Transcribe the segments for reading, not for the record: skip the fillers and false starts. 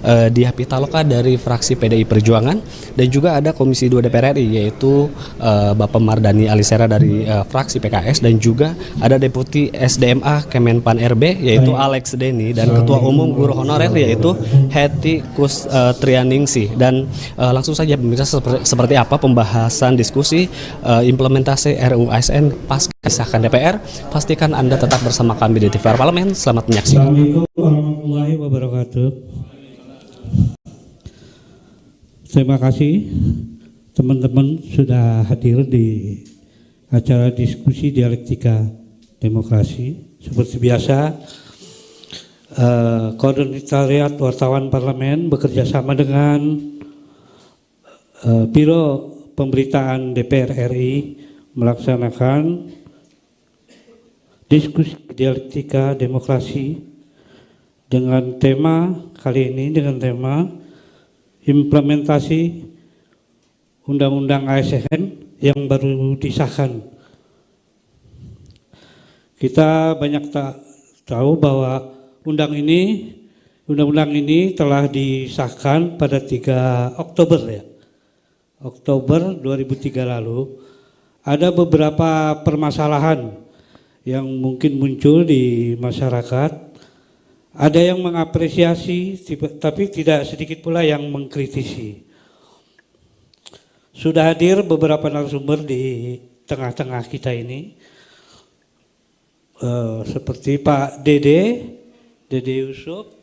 Diah Pitaloka dari fraksi PDI Perjuangan, dan juga ada Komisi 2 DPR RI yaitu Bapak Mardhani Alisera dari fraksi PKS, dan juga ada Deputi SDMA Kemenpan RB yaitu Alex Denny, dan Ketua Umum Guru Honorer yaitu Hetty Kustrianingsih. Dan langsung saja pemirsa, seperti apa pembahasan diskusi implementasi RUU ASN pasca disahkan DPR. Pastikan Anda tetap bersama kami di TVR Parlemen. Selamat menyaksikan. Assalamualaikum warahmatullahi wabarakatuh. Terima kasih teman-teman sudah hadir di acara diskusi dialektika demokrasi. Seperti biasa, Koordinatariat Wartawan Parlemen bekerja sama dengan Biro Pemberitaan DPR RI melaksanakan diskusi dialektika demokrasi dengan tema kali ini, dengan tema implementasi Undang-Undang ASN yang baru disahkan. Kita banyak tahu bahwa undang-undang ini telah disahkan pada 3 Oktober ya. Oktober 2003 lalu. Ada beberapa permasalahan yang mungkin muncul di masyarakat. Ada yang mengapresiasi, tapi tidak sedikit pula yang mengkritisi. Sudah hadir beberapa narasumber di tengah-tengah kita ini, seperti Pak Dede Yusuf.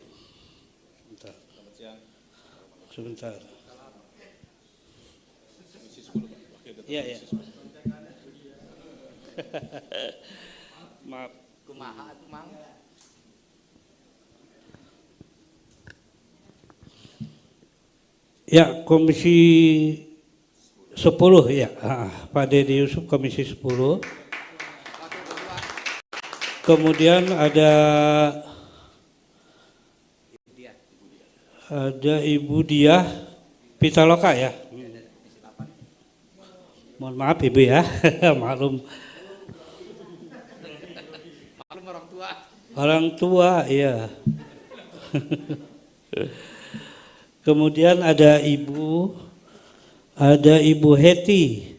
Sebentar. Iya, ya. Maaf. Kumaha atuh Mang? Ya, Komisi 10 ya. Pak Dede Yusuf Komisi 10. Kemudian ada Ibu Diah Pitaloka ya. Mohon maaf Ibu ya, maklum. Orang tua, iya. Kemudian ada Ibu Hetty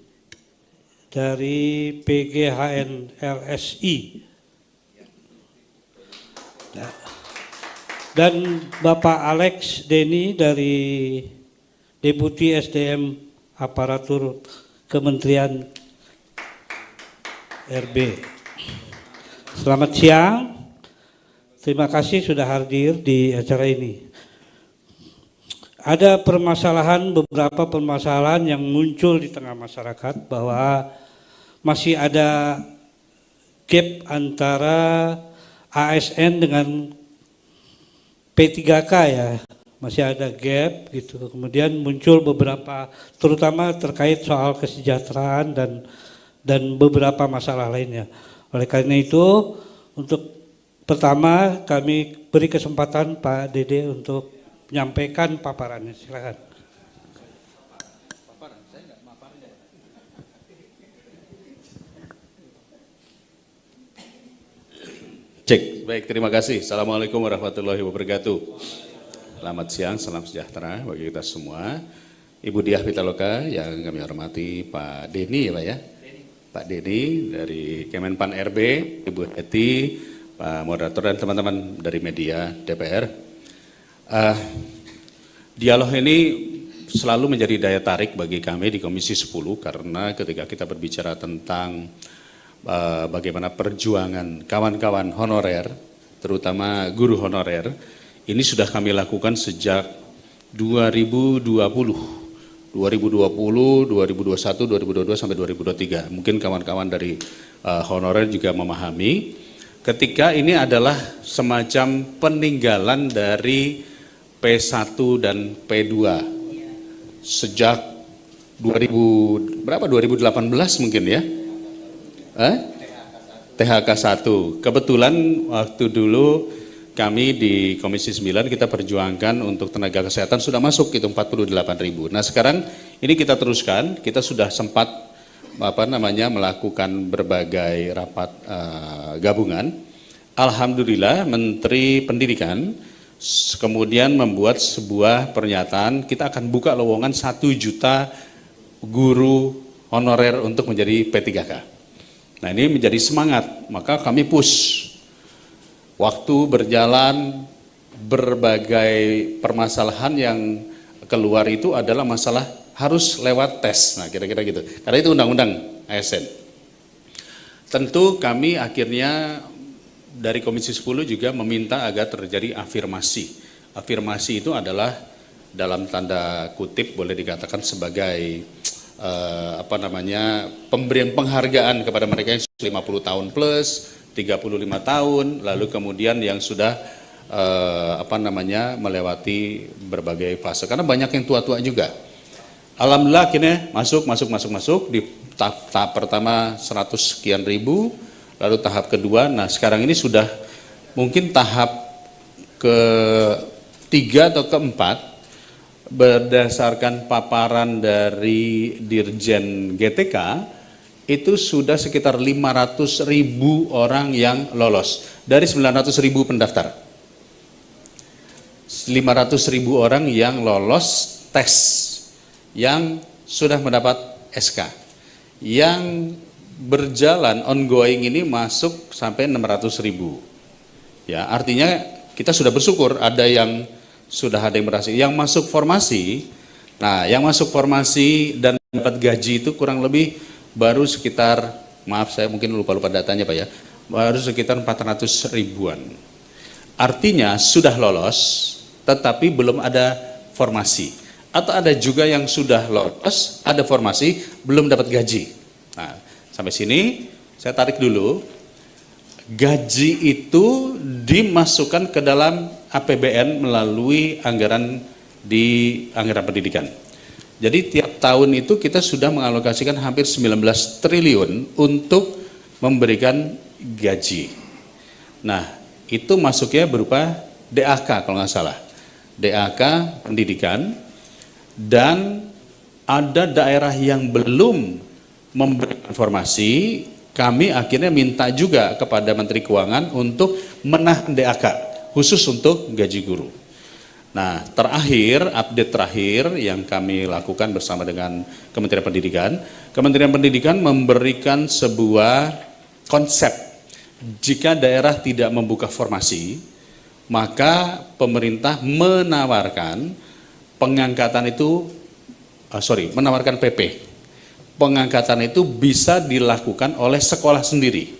dari PGHN LSI. Dan Bapak Alex Denny dari Deputi SDM Aparatur Kementerian RB. Selamat siang. Terima kasih sudah hadir di acara ini. Ada beberapa permasalahan yang muncul di tengah masyarakat bahwa masih ada gap antara ASN dengan P3K ya. Masih ada gap gitu. Kemudian muncul beberapa, terutama terkait soal kesejahteraan dan beberapa masalah lainnya. Oleh karena itu, untuk pertama kami beri kesempatan Pak Dede untuk menyampaikan paparannya. Silakan. Cek, baik, terima kasih. Assalamualaikum warahmatullahi wabarakatuh. Selamat siang, salam sejahtera bagi kita semua. Ibu Diah Pitaloka yang kami hormati, Pak Denny ya Pak ya. Pak Denny dari Kemenpan RB, Ibu Hetty, Pak Moderator dan teman-teman dari media DPR. Dialog ini selalu menjadi daya tarik bagi kami di Komisi 10 karena ketika kita berbicara tentang bagaimana perjuangan kawan-kawan honorer, terutama guru honorer, ini sudah kami lakukan sejak 2020, 2021, 2022 sampai 2023. Mungkin kawan-kawan dari honorer juga memahami. Ketika ini adalah semacam peninggalan dari P1 dan P2 sejak 2018 mungkin ya. THK 1. Kebetulan waktu dulu kami di Komisi 9 kita perjuangkan untuk tenaga kesehatan sudah masuk itu 48.000. Nah, sekarang ini kita teruskan, kita sudah sempat melakukan berbagai rapat gabungan. Alhamdulillah Menteri Pendidikan kemudian membuat sebuah pernyataan, kita akan buka lowongan 1 juta guru honorer untuk menjadi P3K. Nah ini menjadi semangat, maka kami push. Waktu berjalan, berbagai permasalahan yang keluar itu adalah masalah harus lewat tes, nah kira-kira gitu. Karena itu undang-undang ASN. Tentu kami akhirnya dari Komisi 10 juga meminta agar terjadi afirmasi. Afirmasi itu adalah dalam tanda kutip boleh dikatakan sebagai pemberian penghargaan kepada mereka yang 50 tahun plus, 35 tahun, lalu kemudian yang sudah melewati berbagai fase. Karena banyak yang tua-tua juga. Alhamdulillah akhirnya masuk di tahap pertama 100 sekian ribu, lalu tahap kedua, nah sekarang ini sudah mungkin tahap ketiga atau keempat, berdasarkan paparan dari Dirjen GTK, itu sudah sekitar 500.000 orang yang lolos, dari 900.000 pendaftar. 500.000 orang yang lolos tes, yang sudah mendapat SK, yang berjalan ongoing ini masuk sampai 600.000. Ya, artinya kita sudah bersyukur ada yang berhasil. Yang masuk formasi, nah yang masuk formasi dan dapat gaji itu kurang lebih baru sekitar, maaf saya mungkin lupa datanya Pak ya, baru sekitar 400 ribuan. Artinya sudah lolos tetapi belum ada formasi. Atau ada juga yang sudah lolos, ada formasi, belum dapat gaji. Nah, sampai sini saya tarik dulu. Gaji itu dimasukkan ke dalam APBN melalui anggaran pendidikan. Jadi tiap tahun itu kita sudah mengalokasikan hampir 19 triliun untuk memberikan gaji. Nah, itu masuknya berupa DAK kalau nggak salah. DAK pendidikan. Dan ada daerah yang belum memberikan informasi, kami akhirnya minta juga kepada Menteri Keuangan untuk menahan DAK khusus untuk gaji guru. Nah, update terakhir yang kami lakukan bersama dengan Kementerian Pendidikan memberikan sebuah konsep. Jika daerah tidak membuka formasi, maka pemerintah menawarkan menawarkan PP. Pengangkatan itu bisa dilakukan oleh sekolah sendiri.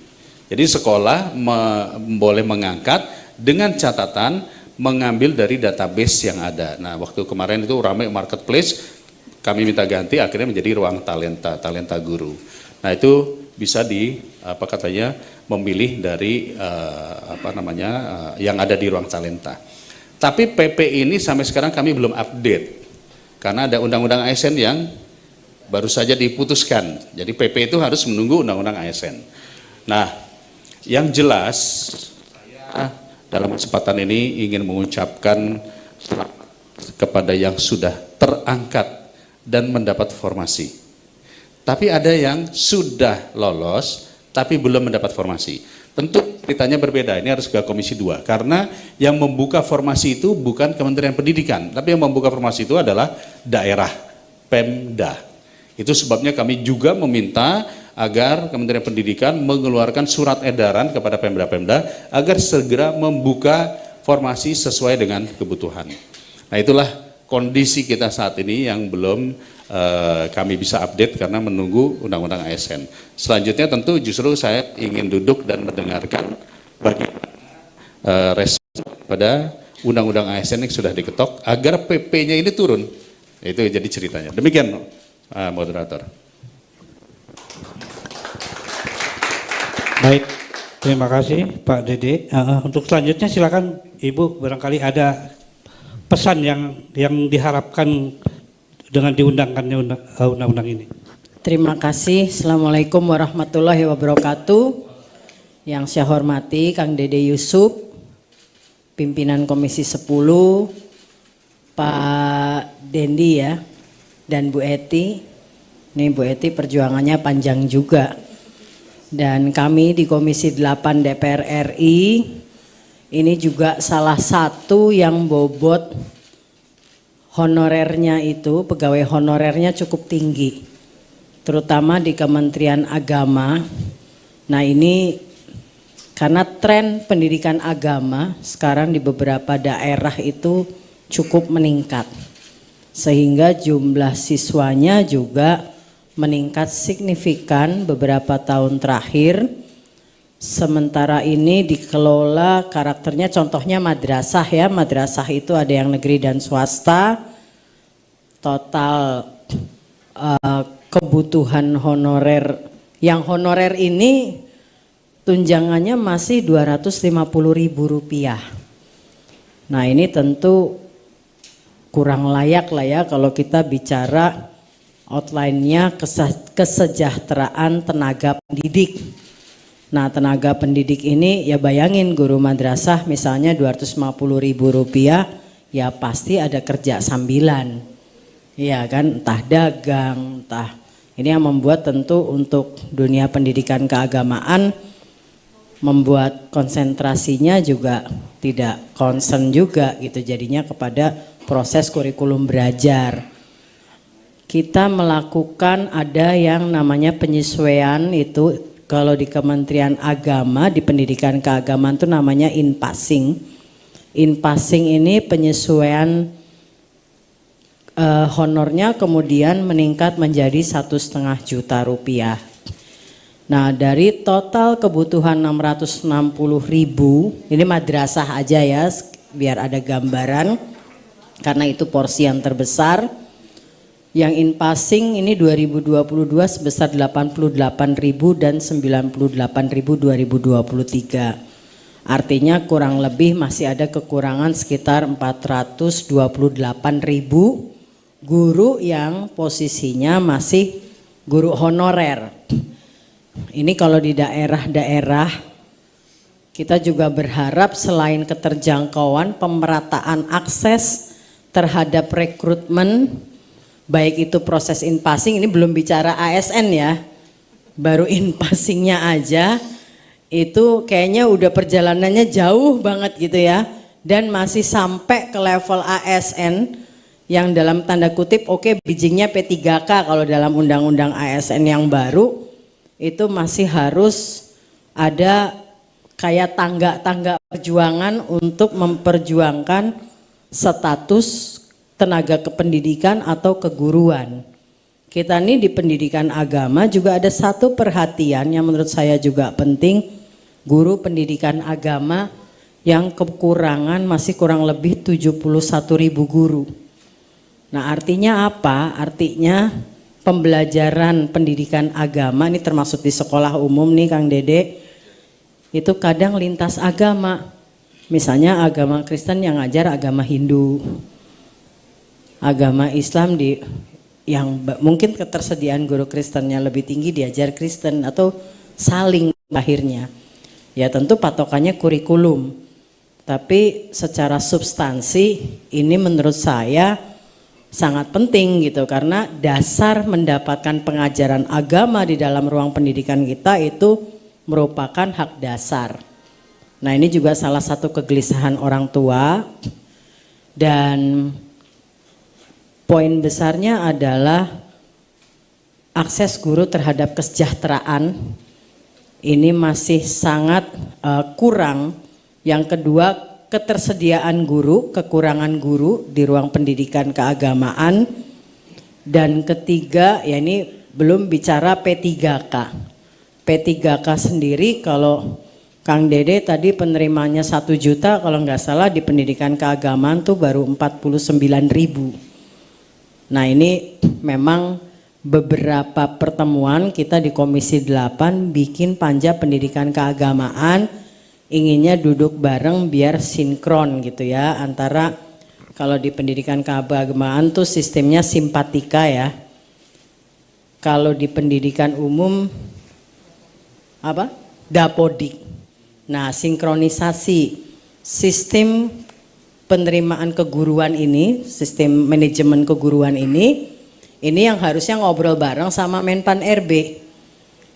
Jadi sekolah boleh mengangkat dengan catatan mengambil dari database yang ada. Nah, waktu kemarin itu ramai marketplace, kami minta ganti akhirnya menjadi ruang talenta guru. Nah, itu bisa memilih dari yang ada di ruang talenta. Tapi PP ini sampai sekarang kami belum update, karena ada undang-undang ASN yang baru saja diputuskan. Jadi PP itu harus menunggu undang-undang ASN. Nah, yang jelas saya dalam kesempatan ini ingin mengucapkan selamat kepada yang sudah terangkat dan mendapat formasi. Tapi ada yang sudah lolos tapi belum mendapat formasi. Tentu ceritanya berbeda, ini harus ke Komisi 2, karena yang membuka formasi itu bukan Kementerian Pendidikan, tapi yang membuka formasi itu adalah daerah, Pemda. Itu sebabnya kami juga meminta agar Kementerian Pendidikan mengeluarkan surat edaran kepada Pemda-Pemda agar segera membuka formasi sesuai dengan kebutuhan. Nah, itulah kondisi kita saat ini yang belum kami bisa update karena menunggu undang-undang ASN. Selanjutnya tentu justru saya ingin duduk dan mendengarkan bagaimana respon pada undang-undang ASN yang sudah diketok agar PP-nya ini turun. Itu jadi ceritanya. Demikian moderator. Baik, terima kasih Pak Dede. Untuk selanjutnya silakan Ibu, barangkali ada pesan yang diharapkan dengan diundangkannya undang-undang ini. Terima kasih. Assalamualaikum warahmatullahi wabarakatuh. Yang saya hormati Kang Dede Yusuf, pimpinan Komisi 10, Pak Dendi ya, dan Bu Eti. Ini Bu Eti perjuangannya panjang juga. Dan kami di Komisi 8 DPR RI Ini juga salah satu yang bobot honorernya itu, pegawai honorernya cukup tinggi, terutama di Kementerian Agama. Nah ini karena tren pendidikan agama sekarang di beberapa daerah itu cukup meningkat, sehingga jumlah siswanya juga meningkat signifikan beberapa tahun terakhir. Sementara ini dikelola karakternya, contohnya madrasah ya, madrasah itu ada yang negeri dan swasta. Total kebutuhan honorer, yang honorer ini tunjangannya masih Rp250.000. Nah ini tentu kurang layak lah ya kalau kita bicara outline-nya kesejahteraan tenaga pendidik. Nah tenaga pendidik ini ya bayangin guru madrasah misalnya Rp250.000, ya pasti ada kerja sambilan, ya kan, entah dagang, entah. Ini yang membuat tentu untuk dunia pendidikan keagamaan membuat konsentrasinya juga tidak concern juga gitu, jadinya kepada proses kurikulum belajar. Kita melakukan ada yang namanya penyesuaian, itu kalau di Kementerian Agama di pendidikan keagamaan itu namanya in-passing. In-passing ini penyesuaian honornya kemudian meningkat menjadi Rp1,5 juta. Nah dari total kebutuhan 660.000, ini madrasah aja ya biar ada gambaran karena itu porsi yang terbesar. Yang in passing ini 2022 sebesar 88.000 dan 98.000 2023. Artinya kurang lebih masih ada kekurangan sekitar 428.000 guru yang posisinya masih guru honorer. Ini kalau di daerah-daerah kita juga berharap selain keterjangkauan, pemerataan akses terhadap rekrutmen, baik itu proses in passing, ini belum bicara ASN ya, baru in passingnya aja itu kayaknya udah perjalanannya jauh banget gitu ya, dan masih sampai ke level ASN yang dalam tanda kutip oke, bridgingnya P3K kalau dalam undang-undang ASN yang baru itu masih harus ada kayak tangga-tangga perjuangan untuk memperjuangkan status tenaga kependidikan atau keguruan. Kita nih di pendidikan agama juga ada satu perhatian yang menurut saya juga penting, guru pendidikan agama yang kekurangan masih kurang lebih 71.000 guru. Nah artinya apa? Artinya pembelajaran pendidikan agama ini termasuk di sekolah umum nih Kang Dede, itu kadang lintas agama. Misalnya agama Kristen yang ngajar agama Hindu, agama Islam di yang mungkin ketersediaan guru Kristennya lebih tinggi diajar Kristen atau saling akhirnya. Ya tentu patokannya kurikulum. Tapi secara substansi ini menurut saya sangat penting gitu, karena dasar mendapatkan pengajaran agama di dalam ruang pendidikan kita itu merupakan hak dasar. Nah ini juga salah satu kegelisahan orang tua, dan poin besarnya adalah akses guru terhadap kesejahteraan ini masih sangat kurang. Yang kedua, ketersediaan guru, kekurangan guru di ruang pendidikan keagamaan. Dan ketiga, ya ini belum bicara P3K. P3K sendiri kalau Kang Dede tadi penerimanya 1 juta, kalau nggak salah di pendidikan keagamaan tuh baru 49.000. Nah ini memang beberapa pertemuan kita di Komisi 8 bikin panja pendidikan keagamaan, inginnya duduk bareng biar sinkron gitu ya, antara kalau di pendidikan keagamaan tuh sistemnya simpatika ya, kalau di pendidikan umum apa? Dapodik. Nah sinkronisasi sistem penerimaan keguruan ini, sistem manajemen keguruan ini yang harusnya ngobrol bareng sama Menpan RB.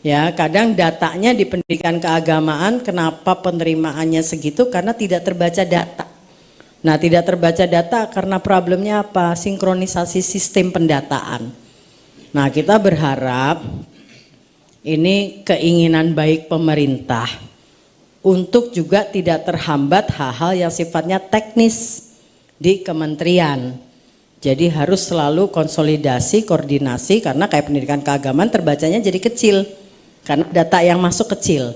Ya, kadang datanya di pendidikan keagamaan, kenapa penerimaannya segitu? Karena tidak terbaca data. Nah, tidak terbaca data karena problemnya apa? Sinkronisasi sistem pendataan. Nah, kita berharap ini keinginan baik pemerintah untuk juga tidak terhambat hal-hal yang sifatnya teknis di kementerian. Jadi harus selalu konsolidasi, koordinasi, karena kayak pendidikan keagamaan terbacanya jadi kecil karena data yang masuk kecil.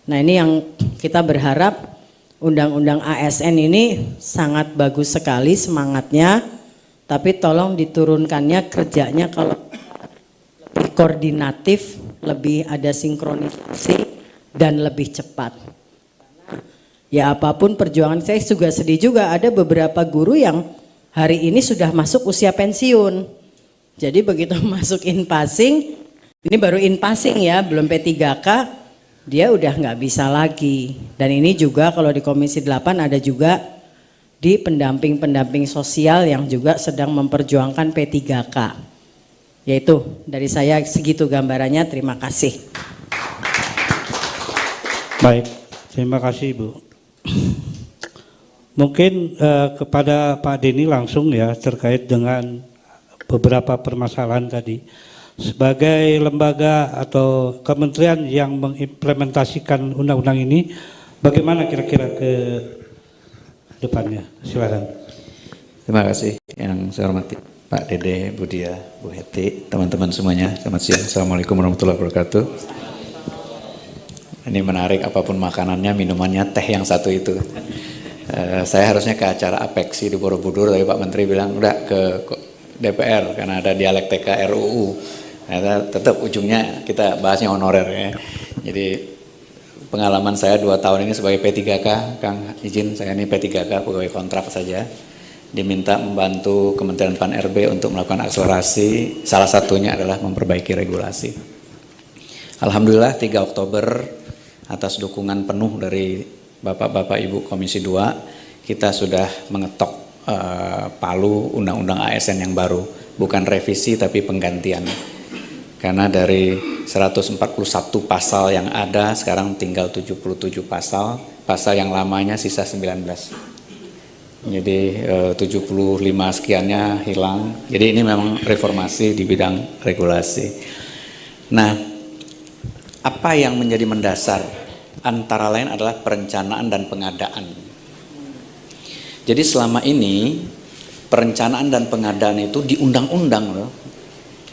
Nah, ini yang kita berharap undang-undang ASN ini sangat bagus sekali semangatnya, tapi tolong diturunkannya kerjanya kalau lebih koordinatif, lebih ada sinkronisasi dan lebih cepat. Ya, apapun perjuangan, saya juga sedih juga ada beberapa guru yang hari ini sudah masuk usia pensiun. Jadi begitu masuk in passing, ini baru in passing ya, belum P3K, dia udah nggak bisa lagi. Dan ini juga kalau di Komisi 8 ada juga di pendamping-pendamping sosial yang juga sedang memperjuangkan P3K. Yaitu dari saya segitu gambarannya, terima kasih. Baik, terima kasih Ibu. Mungkin kepada Pak Denny langsung ya terkait dengan beberapa permasalahan tadi. Sebagai lembaga atau kementerian yang mengimplementasikan undang-undang ini, bagaimana kira-kira ke depannya? Silakan. Terima kasih yang saya hormati Pak Dede, Bu Dia, Bu Heti, teman-teman semuanya. Selamat siang. Assalamualaikum warahmatullahi wabarakatuh. Ini menarik, apapun makanannya, minumannya, teh yang satu itu. Saya harusnya ke acara Apeksi di Borobudur, tapi Pak Menteri bilang udah ke DPR karena ada dialektika RUU. Ternyata tetap ujungnya kita bahasnya honorer ya. Jadi pengalaman saya 2 tahun ini sebagai P3K, Kang izin saya ini P3K pegawai kontrak saja. Diminta membantu Kementerian Pan-RB untuk melakukan akselerasi, salah satunya adalah memperbaiki regulasi. Alhamdulillah 3 Oktober atas dukungan penuh dari Bapak-Bapak Ibu Komisi 2, kita sudah mengetok palu Undang-Undang ASN yang baru, bukan revisi tapi penggantian. Karena dari 141 pasal yang ada sekarang tinggal 77 pasal yang lamanya sisa 19. Jadi 75 sekiannya hilang. Jadi ini memang reformasi di bidang regulasi. Nah, apa yang menjadi mendasar? Antara lain adalah perencanaan dan pengadaan. Jadi selama ini perencanaan dan pengadaan itu di undang-undang loh,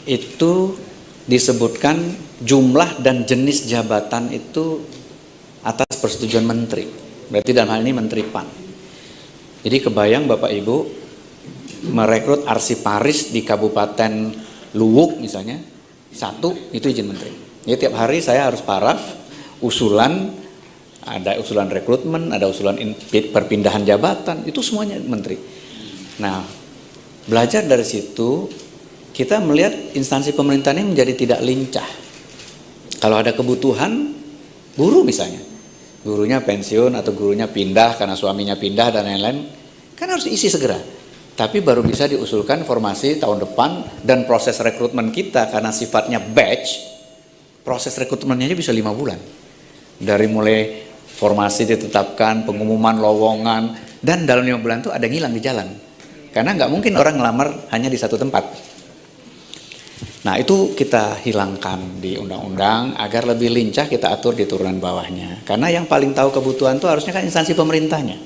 itu disebutkan jumlah dan jenis jabatan itu atas persetujuan menteri. Berarti dalam hal ini Menteri PAN. Jadi kebayang Bapak Ibu merekrut arsiparis di Kabupaten Luwuk misalnya, 1 itu izin menteri. Jadi tiap hari saya harus paraf usulan, ada usulan rekrutmen, ada usulan perpindahan jabatan, itu semuanya menteri. Nah, belajar dari situ kita melihat instansi pemerintahan ini menjadi tidak lincah. Kalau ada kebutuhan, guru misalnya, gurunya pensiun atau gurunya pindah karena suaminya pindah dan lain-lain, kan harus diisi segera. Tapi baru bisa diusulkan formasi tahun depan, dan proses rekrutmen kita karena sifatnya batch, proses rekrutmennya aja bisa 5 bulan. Dari mulai formasi ditetapkan, pengumuman lowongan, dan dalam 5 bulan itu ada yang hilang di jalan. Karena nggak mungkin orang ngelamar hanya di satu tempat. Nah, itu kita hilangkan di undang-undang agar lebih lincah kita atur di turunan bawahnya. Karena yang paling tahu kebutuhan itu harusnya kan instansi pemerintahnya.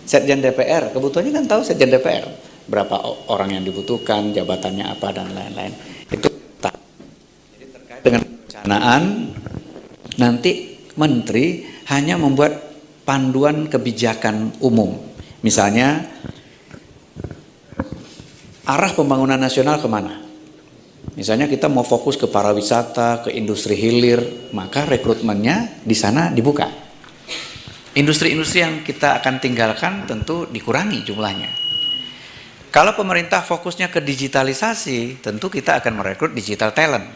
Setjen DPR, kebutuhannya kan tahu Setjen DPR. Berapa orang yang dibutuhkan, jabatannya apa, dan lain-lain. Itu tak. Jadi terkait dengan perencanaan, nanti menteri hanya membuat panduan kebijakan umum. Misalnya, arah pembangunan nasional kemana? Misalnya kita mau fokus ke pariwisata, ke industri hilir, maka rekrutmennya di sana dibuka. Industri-industri yang kita akan tinggalkan tentu dikurangi jumlahnya. Kalau pemerintah fokusnya ke digitalisasi, tentu kita akan merekrut digital talent.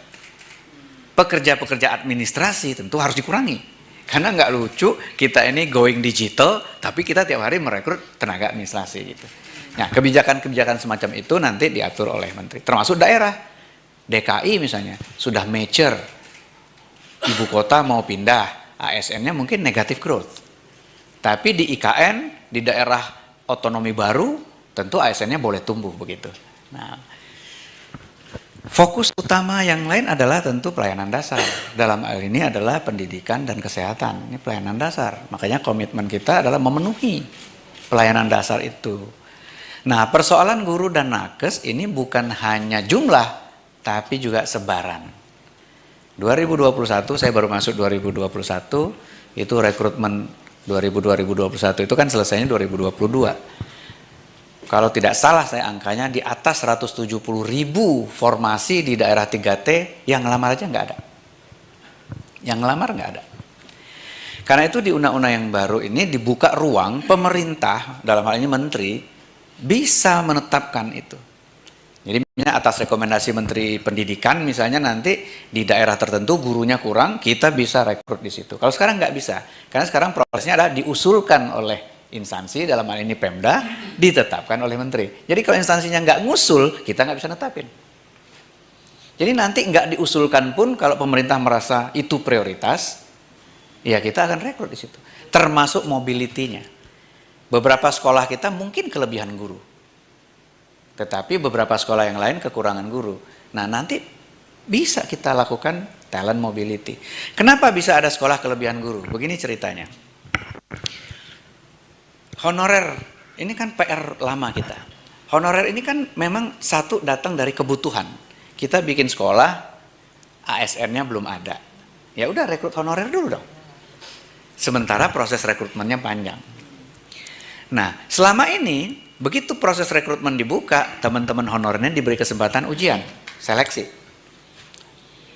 Pekerja-pekerja administrasi tentu harus dikurangi. Karena nggak lucu kita ini going digital, tapi kita tiap hari merekrut tenaga administrasi gitu. Nah, kebijakan-kebijakan semacam itu nanti diatur oleh menteri, termasuk daerah. DKI misalnya sudah mature ibu kota mau pindah, ASN-nya mungkin negatif growth. Tapi di IKN, di daerah otonomi baru, tentu ASN-nya boleh tumbuh begitu. Nah, fokus utama yang lain adalah tentu pelayanan dasar. Dalam hal ini adalah pendidikan dan kesehatan. Ini pelayanan dasar. Makanya komitmen kita adalah memenuhi pelayanan dasar itu. Nah, persoalan guru dan nakes ini bukan hanya jumlah, tapi juga sebaran. 2021, saya baru masuk 2021, itu rekrutmen 2021 itu kan selesainya 2022. Kalau tidak salah saya angkanya di atas 170.000 formasi di daerah 3T, yang ngelamar aja nggak ada. Yang ngelamar nggak ada. Karena itu di undang-undang yang baru ini dibuka ruang pemerintah, dalam hal ini menteri, bisa menetapkan itu. Jadi misalnya atas rekomendasi Menteri Pendidikan misalnya nanti di daerah tertentu gurunya kurang, kita bisa rekrut di situ. Kalau sekarang nggak bisa, karena sekarang prosesnya adalah diusulkan oleh instansi, dalam hal ini Pemda, ditetapkan oleh Menteri. Jadi kalau instansinya nggak ngusul, kita nggak bisa netapin. Jadi nanti nggak diusulkan pun kalau pemerintah merasa itu prioritas, ya kita akan rekrut di situ. Termasuk mobility-nya. Beberapa sekolah kita mungkin kelebihan guru. Tetapi beberapa sekolah yang lain kekurangan guru. Nah, nanti bisa kita lakukan talent mobility. Kenapa bisa ada sekolah kelebihan guru? Begini ceritanya. Honorer, ini kan PR lama kita. Honorer ini kan memang satu datang dari kebutuhan. Kita bikin sekolah, ASN-nya belum ada. Ya udah rekrut honorer dulu dong. Sementara proses rekrutmennya panjang. Nah, selama ini begitu proses rekrutmen dibuka, teman-teman honorernya diberi kesempatan ujian, seleksi.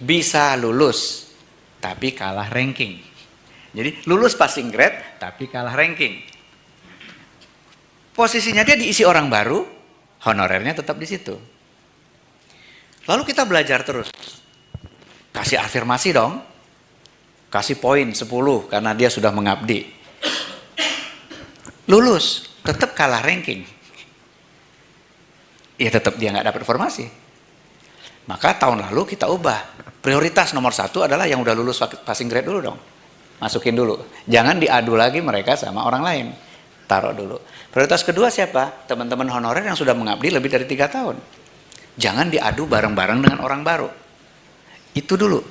Bisa lulus, tapi kalah ranking. Jadi lulus passing grade, tapi kalah ranking. Posisinya dia diisi orang baru, honorernya tetap di situ. Lalu kita belajar terus. Kasih afirmasi dong. Kasih poin 10 karena dia sudah mengabdi. Lulus, tetap kalah ranking. Ya tetap dia nggak dapat informasi. Maka tahun lalu kita ubah. Prioritas nomor 1 adalah yang udah lulus passing grade dulu dong. Masukin dulu. Jangan diadu lagi mereka sama orang lain. Taruh dulu. Prioritas kedua siapa? Teman-teman honorer yang sudah mengabdi lebih dari 3 tahun. Jangan diadu bareng-bareng dengan orang baru. Itu dulu.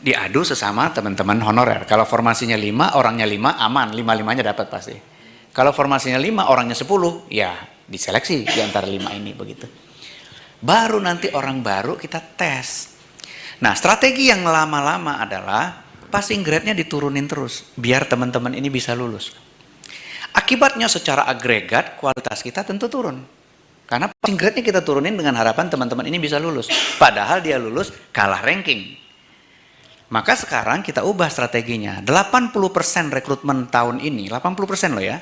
Diadu sesama teman-teman honorer. Kalau formasinya 5, orangnya 5, aman. 5-5-nya dapat pasti. Kalau formasinya 5, orangnya 10, ya diseleksi di antara 5 ini begitu. Baru nanti orang baru kita tes. Nah, strategi yang lama-lama adalah passing grade-nya diturunin terus biar teman-teman ini bisa lulus. Akibatnya secara agregat kualitas kita tentu turun. Karena passing grade-nya kita turunin dengan harapan teman-teman ini bisa lulus. Padahal dia lulus kalah ranking. Maka sekarang kita ubah strateginya. 80% rekrutmen tahun ini, 80% loh ya.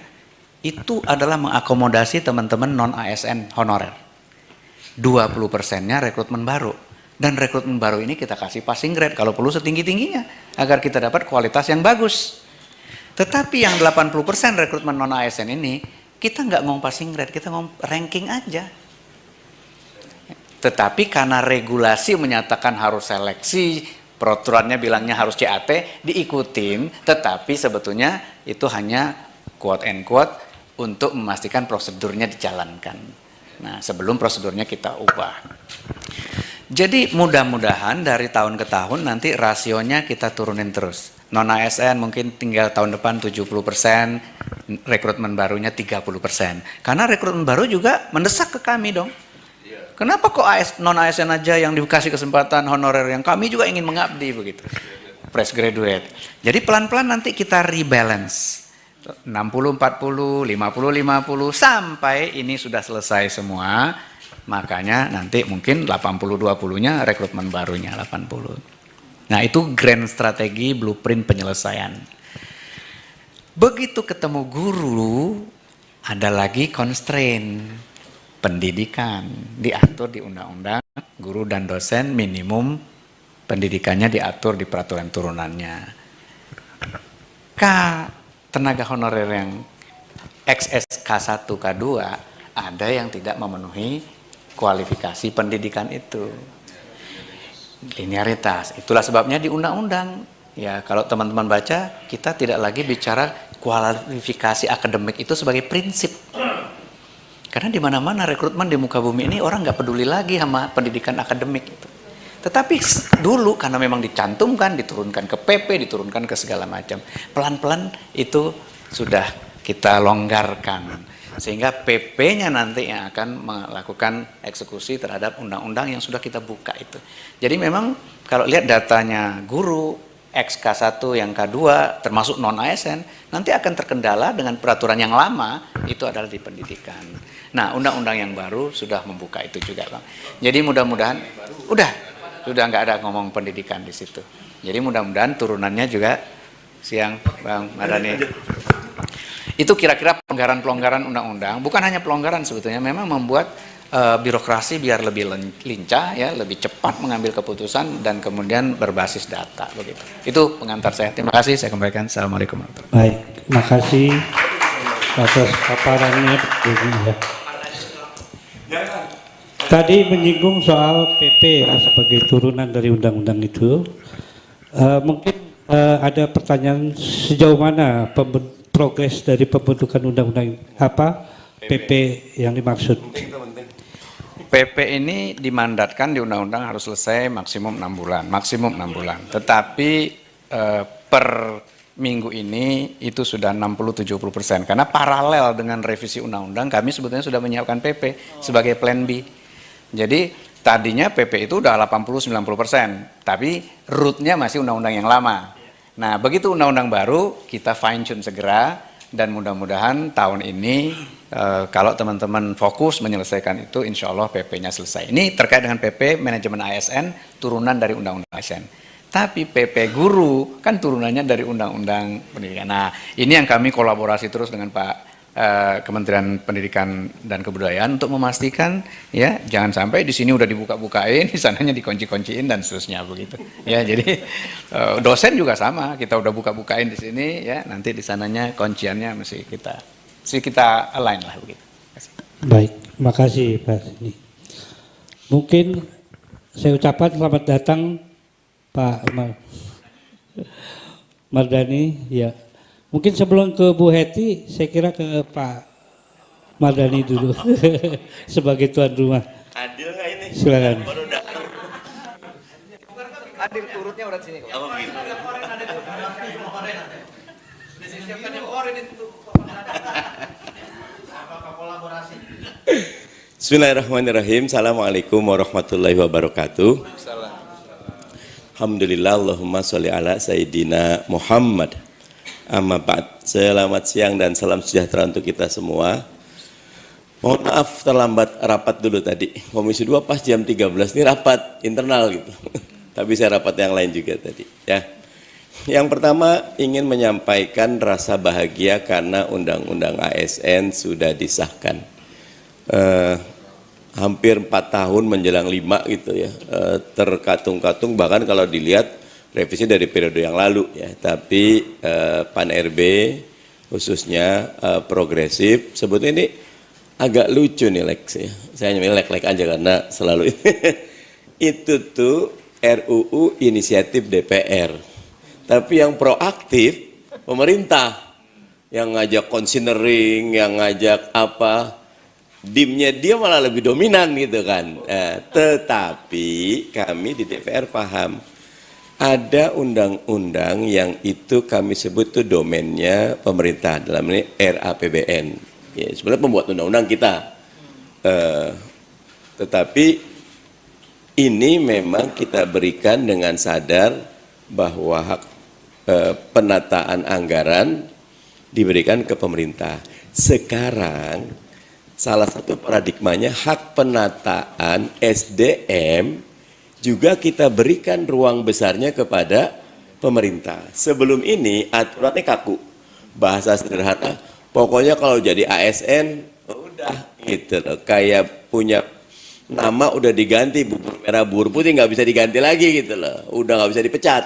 Itu adalah mengakomodasi teman-teman non-ASN honorer. 20%-nya rekrutmen baru. Dan rekrutmen baru ini kita kasih passing grade kalau perlu setinggi-tingginya agar kita dapat kualitas yang bagus. Tetapi yang 80% rekrutmen non-ASN ini kita nggak ngomong passing grade, kita ngomong ranking aja. Tetapi karena regulasi menyatakan harus seleksi, peraturannya bilangnya harus CAT, diikutin, tetapi sebetulnya itu hanya quote and quote untuk memastikan prosedurnya dijalankan. Nah, sebelum prosedurnya kita ubah. Jadi mudah-mudahan dari tahun ke tahun nanti rasionya kita turunin terus. Non-ASN mungkin tinggal tahun depan 70%, rekrutmen barunya 30%. Karena rekrutmen baru juga mendesak ke kami dong. Kenapa kok non-ASN aja yang dikasih kesempatan honorer, yang kami juga ingin mengabdi begitu. Fresh graduate. Jadi pelan-pelan nanti kita rebalance. 60-40, 50-50, sampai ini sudah selesai semua, makanya nanti mungkin 80-20-nya rekrutmen barunya 80. Nah itu grand strategi blueprint penyelesaian. Begitu ketemu guru, ada lagi constraint pendidikan, diatur di undang-undang, guru dan dosen minimum pendidikannya diatur di peraturan turunannya. Tenaga honorer yang XS K1, K2 ada yang tidak memenuhi kualifikasi pendidikan itu. Linearitas. Itulah sebabnya di undang-undang, ya kalau teman-teman baca, kita tidak lagi bicara kualifikasi akademik itu sebagai prinsip. Karena di mana-mana rekrutmen di muka bumi ini orang nggak peduli lagi sama pendidikan akademik itu. Tetapi dulu karena memang dicantumkan, diturunkan ke PP, diturunkan ke segala macam. Pelan-pelan itu sudah kita longgarkan. Sehingga PP-nya nanti yang akan melakukan eksekusi terhadap undang-undang yang sudah kita buka itu. Jadi memang kalau lihat datanya guru, XK1 yang K2 termasuk non-ASN, nanti akan terkendala dengan peraturan yang lama, itu adalah di pendidikan. Nah, undang-undang yang baru sudah membuka itu juga, Bang. Jadi mudah-mudahan, sudah nggak ada ngomong pendidikan di situ. Jadi mudah-mudahan turunannya juga siang, Bang Mardhani. Itu kira-kira pelonggaran-pelonggaran undang-undang, bukan hanya pelonggaran sebetulnya, memang membuat birokrasi biar lebih lincah, ya, lebih cepat mengambil keputusan dan kemudian berbasis data begitu. Itu pengantar saya. Terima kasih, saya kembalikan. Assalamualaikum warahmatullahi wabarakatuh. Baik, makasih atas paparannya. Ya. Tadi menyinggung soal PP ya, sebagai turunan dari undang-undang itu. Mungkin ada pertanyaan sejauh mana progres dari pembentukan undang-undang apa PP yang dimaksud? PP ini dimandatkan di undang-undang harus selesai maksimum 6 bulan, maksimum 6 bulan. Tetapi per minggu ini itu sudah 60-70%, karena paralel dengan revisi undang-undang kami sebetulnya sudah menyiapkan PP sebagai plan B. Jadi tadinya PP itu udah 80-90%, tapi root-nya masih undang-undang yang lama. Nah, begitu undang-undang baru kita fine tune segera, dan mudah-mudahan tahun ini kalau teman-teman fokus menyelesaikan itu, insya Allah PP-nya selesai. Ini terkait dengan PP manajemen ASN, turunan dari undang-undang ASN. Tapi PP guru kan turunannya dari undang-undang pendidikan. Nah, ini yang kami kolaborasi terus dengan Pak Kementerian Pendidikan dan Kebudayaan untuk memastikan, ya, jangan sampai di sini udah dibuka-bukain, di sananya dikunci-kunciin dan seterusnya begitu. Ya, jadi dosen juga sama, kita udah buka-bukain di sini, ya, nanti di sananya kunciannya mesti kita align lah begitu. Baik, makasih Pak Sini. Mungkin saya ucapkan selamat datang Pak Mardhani, ya. Mungkin sebelum ke Bu Heti, saya kira ke Pak Mardhani dulu sebagai tuan rumah. Adil nggak ini? Silakan. Adil turutnya udah sini. Oh gitu. Bismillahirrahmanirrahim. Assalamualaikum warahmatullahi wabarakatuh. Alhamdulillah, Allahumma sholli ala Sayyidina Muhammad. Amma ba'd. Selamat siang dan salam sejahtera untuk kita semua. Mohon maaf terlambat rapat dulu tadi. Komisi 2 pas jam 13 ini rapat internal gitu. Tapi saya rapat yang lain juga tadi, ya. Yang pertama ingin menyampaikan rasa bahagia karena Undang-Undang ASN sudah disahkan. Hampir 4 tahun menjelang 5 gitu ya. Terkatung-katung, bahkan kalau dilihat revisi dari periode yang lalu ya, tapi Pan RB khususnya progresif, sebetulnya ini agak lucu nih Lex ya. Saya nyamil Lek aja karena selalu itu tuh RUU inisiatif DPR, tapi yang proaktif pemerintah, yang ngajak considering, yang ngajak apa, dimnya dia malah lebih dominan gitu kan. Tetapi kami di DPR paham ada undang-undang yang itu kami sebut tuh domainnya pemerintah, dalam ini RAPBN. Ya, sebenarnya pembuat undang-undang kita. Tetapi ini memang kita berikan dengan sadar bahwa hak penataan anggaran diberikan ke pemerintah. Sekarang salah satu paradigmanya hak penataan SDM juga kita berikan ruang besarnya kepada pemerintah. Sebelum ini aturannya kaku, bahasa sederhana, pokoknya kalau jadi ASN udah gitu loh, kayak punya nama udah diganti, bubur merah bubur putih nggak bisa diganti lagi gitu loh, udah nggak bisa dipecat.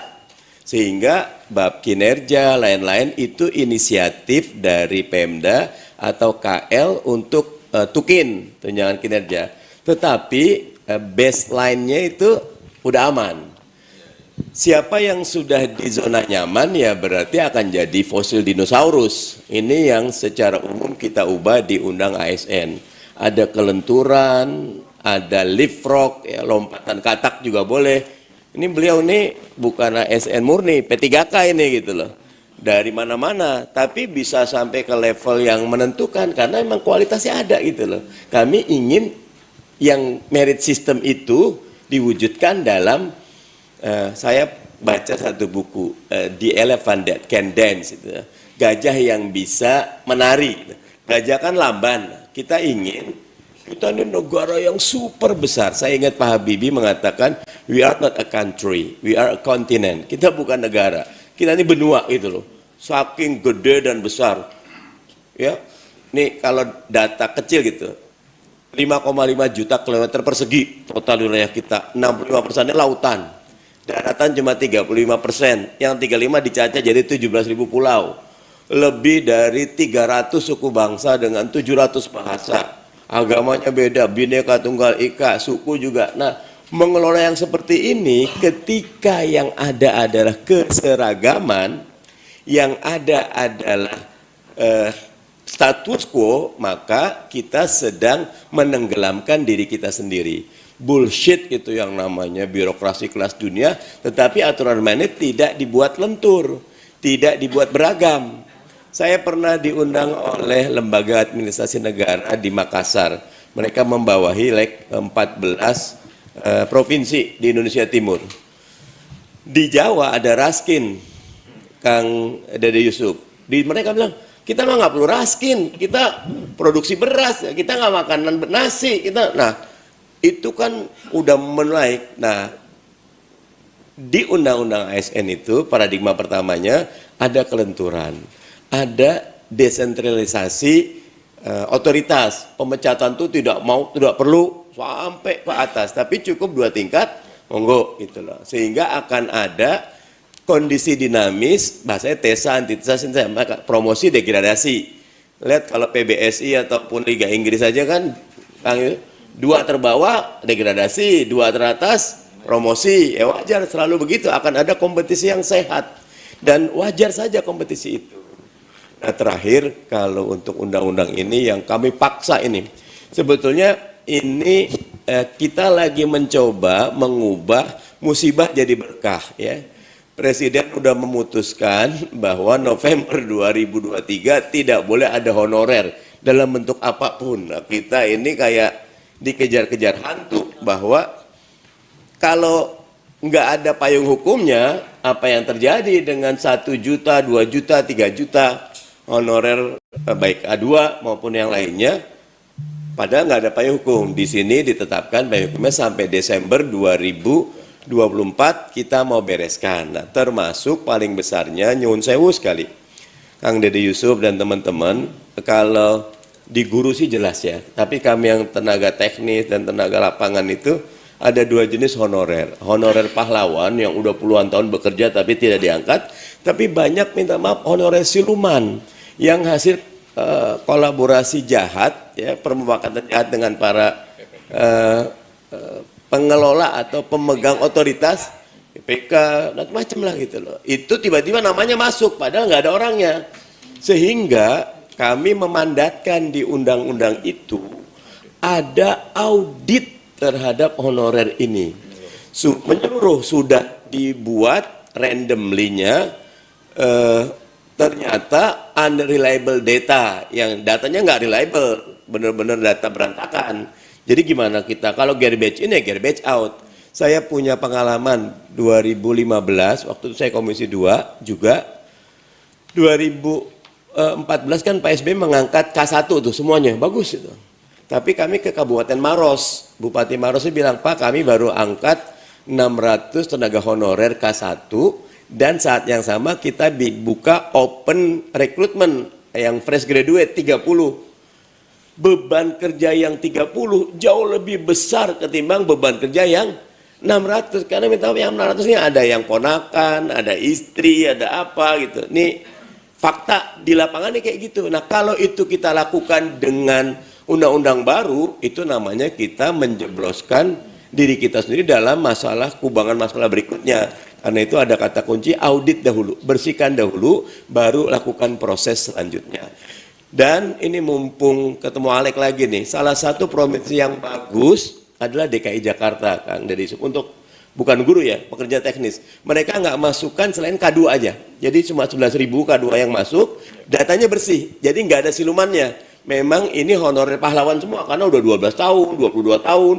Sehingga bab kinerja lain-lain itu inisiatif dari Pemda atau KL untuk tunjangan kinerja. Tetapi baseline-nya itu udah aman. Siapa yang sudah di zona nyaman ya berarti akan jadi fosil dinosaurus. Ini yang secara umum kita ubah di undang ASN. Ada kelenturan, ada leapfrog, ya, lompatan katak juga boleh. Ini beliau ini bukan ASN murni, P3K ini gitu loh. Dari mana-mana, tapi bisa sampai ke level yang menentukan karena memang kualitasnya ada gitu loh. Kami ingin yang merit system itu diwujudkan dalam saya baca satu buku The Elephant That Can Dance itu, gajah yang bisa menari. Gajah kan lamban. Kita ingin kita ini negara yang super besar. Saya ingat Pak Habibie mengatakan we are not a country, we are a continent. Kita bukan negara, kita ini benua gitu loh. Saking gede dan besar. Ya, nih kalau data kecil gitu. 5,5 juta kilometer persegi total wilayah kita, 65%-nya lautan. Daratan cuma 35%, yang 35 dicacah jadi 17.000 pulau. Lebih dari 300 suku bangsa dengan 700 bahasa. Agamanya beda, Bhinneka Tunggal Ika, suku juga. Nah, mengelola yang seperti ini ketika yang ada adalah keseragaman, yang ada adalah status quo, maka kita sedang menenggelamkan diri kita sendiri. Bullshit itu yang namanya birokrasi kelas dunia, tetapi aturan mainnya tidak dibuat lentur, tidak dibuat beragam. Saya pernah diundang oleh lembaga administrasi negara di Makassar. Mereka membawahi 14 provinsi di Indonesia Timur. Di Jawa ada Raskin, Kang Dede Yusuf. Mereka bilang, kita mah nggak perlu Raskin, kita produksi beras, kita nggak makan nasi, kita. Nah, itu kan udah menaik. Nah, di undang-undang ASN itu paradigma pertamanya ada kelenturan, ada desentralisasi otoritas. Pemecatan itu tidak perlu sampai ke atas, tapi cukup 2 tingkat, monggo gitu loh. Sehingga akan ada kondisi dinamis, bahasanya tesa, antitesa, promosi, degradasi. Lihat kalau PBSI ataupun Liga Inggris saja kan, Kang, 2 terbawah degradasi, 2 teratas promosi. Ya wajar selalu begitu, akan ada kompetisi yang sehat dan wajar saja kompetisi itu. Nah, terakhir kalau untuk undang-undang ini yang kami paksa ini, sebetulnya ini kita lagi mencoba mengubah musibah jadi berkah ya. Presiden sudah memutuskan bahwa November 2023 tidak boleh ada honorer dalam bentuk apapun. Nah, kita ini kayak dikejar-kejar hantu bahwa kalau nggak ada payung hukumnya, apa yang terjadi dengan 1 juta, 2 juta, 3 juta honorer baik A2 maupun yang lainnya, padahal nggak ada payung hukum. Di sini ditetapkan payung hukumnya sampai Desember 2024 kita mau bereskan. Nah, termasuk paling besarnya nyuwun sewu sekali, Kang Dede Yusuf dan teman-teman, kalau di guru sih jelas ya, tapi kami yang tenaga teknis dan tenaga lapangan itu ada 2 jenis honorer. Honorer pahlawan yang udah puluhan tahun bekerja tapi tidak diangkat, tapi banyak minta maaf honorer siluman yang hasil kolaborasi jahat ya, permufakatan jahat dengan para pengelola atau pemegang otoritas PPK dan macam lah gitu loh. Itu tiba-tiba namanya masuk padahal nggak ada orangnya. Sehingga kami memandatkan di undang-undang itu ada audit terhadap honorer ini. Menyeluruh sudah dibuat randomly-nya, ternyata unreliable data, yang datanya nggak reliable, benar-benar data berantakan. Jadi gimana kita, kalau garbage in ya garbage out. Saya punya pengalaman 2015, waktu itu saya Komisi 2 juga, 2014 kan Pak SBY mengangkat K1 tuh semuanya, bagus itu. Tapi kami ke Kabupaten Maros, Bupati Maros bilang, Pak kami baru angkat 600 tenaga honorer K1 dan saat yang sama kita buka open recruitment yang fresh graduate 30. Beban kerja yang 30 jauh lebih besar ketimbang beban kerja yang 600. Karena minta yang 600 ini ada yang ponakan, ada istri, ada apa gitu. Nih fakta di lapangan ini kayak gitu. Nah kalau itu kita lakukan dengan undang-undang baru, itu namanya kita menjebloskan diri kita sendiri dalam masalah kubangan masalah berikutnya. Karena itu ada kata kunci audit dahulu, bersihkan dahulu, baru lakukan proses selanjutnya. Dan ini mumpung ketemu Alek lagi nih, salah satu provinsi yang bagus adalah DKI Jakarta, Kang Deddy, untuk bukan guru ya, pekerja teknis. Mereka nggak masukkan selain K2 aja. Jadi cuma 11.000 K2 yang masuk, datanya bersih. Jadi nggak ada silumannya. Memang ini honorer pahlawan semua karena udah 12 tahun, 22 tahun.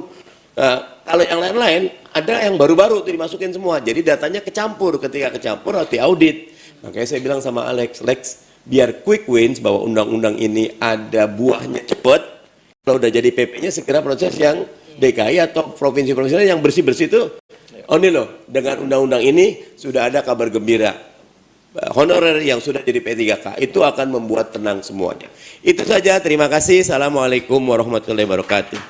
Nah, kalau yang lain-lain ada yang baru-baru tuh dimasukin semua. Jadi datanya kecampur, ketika kecampur harus diaudit. Makanya saya bilang sama Alex, Lex, biar quick wins bahwa undang-undang ini ada buahnya cepat. Kalau udah jadi PP-nya segera proses yang DKI atau provinsi-provinsi lain yang bersih-bersih itu. Oh ini loh, dengan undang-undang ini sudah ada kabar gembira. Honorer yang sudah jadi P3K itu akan membuat tenang semuanya. Itu saja, terima kasih. Assalamualaikum warahmatullahi wabarakatuh.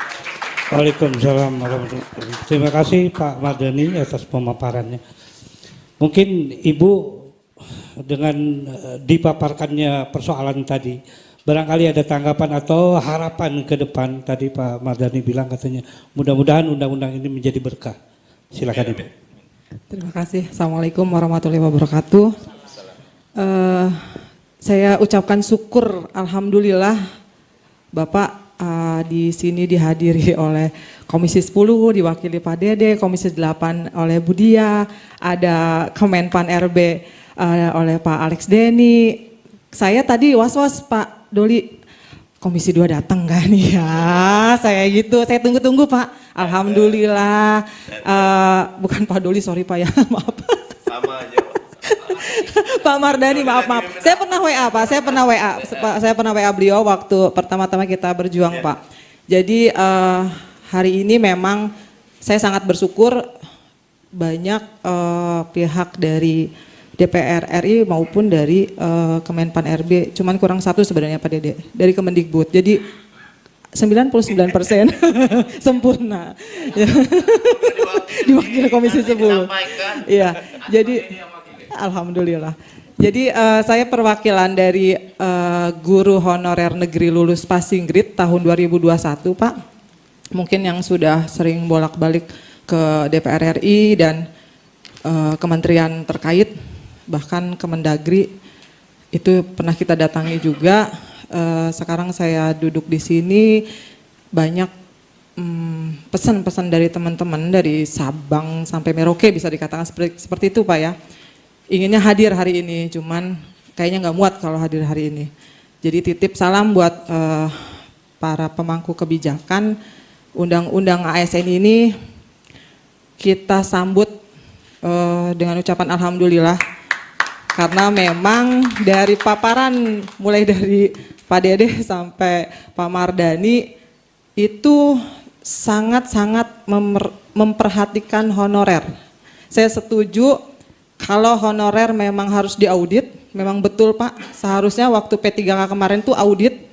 Waalaikumsalam warahmatullahi wabarakatuh. Terima kasih Pak Mardhani atas pemaparannya. Mungkin Ibu dengan dipaparkannya persoalan tadi, barangkali ada tanggapan atau harapan ke depan. Tadi Pak Mardhani bilang katanya mudah-mudahan undang-undang ini menjadi berkah. Silakan Ibu. Terima kasih. Assalamualaikum warahmatullahi wabarakatuh. Saya ucapkan syukur, alhamdulillah Bapak di sini dihadiri oleh Komisi 10, diwakili Pak Dede, Komisi 8 oleh Bu Dia, ada Kemenpan RB oleh Pak Alex Denny. Saya tadi was-was Pak Doli, Komisi 2 datang kan ya, saya gitu, saya tunggu-tunggu Pak. Alhamdulillah, bukan Pak Doli, sorry Pak ya, maaf. Sama aja. Pak Mardhani, maaf. Saya pernah WA Pak, saya pernah WA beliau waktu pertama-tama kita berjuang Pak. Jadi hari ini memang saya sangat bersyukur banyak pihak dari DPR RI maupun dari Kemenpan RB, cuman kurang satu sebenarnya Pak Dede, dari Kemendikbud. Jadi 99% sempurna. Diwakili Komisi 10. Iya, jadi alhamdulillah. Jadi saya perwakilan dari guru honorer negeri lulus passing grade tahun 2021 Pak. Mungkin yang sudah sering bolak-balik ke DPR RI dan kementerian terkait, bahkan Kemendagri itu pernah kita datangi juga. Sekarang saya duduk di sini, banyak pesan-pesan dari teman-teman dari Sabang sampai Merauke bisa dikatakan seperti itu Pak ya. Inginnya hadir hari ini, cuman kayaknya nggak muat kalau hadir hari ini. Jadi titip salam buat para pemangku kebijakan, undang-undang ASN ini kita sambut dengan ucapan alhamdulillah. Karena memang dari paparan mulai dari Pak Dede sampai Pak Mardhani itu sangat-sangat memperhatikan honorer. Saya setuju kalau honorer memang harus diaudit, memang betul Pak. Seharusnya waktu P3K kemarin tuh audit,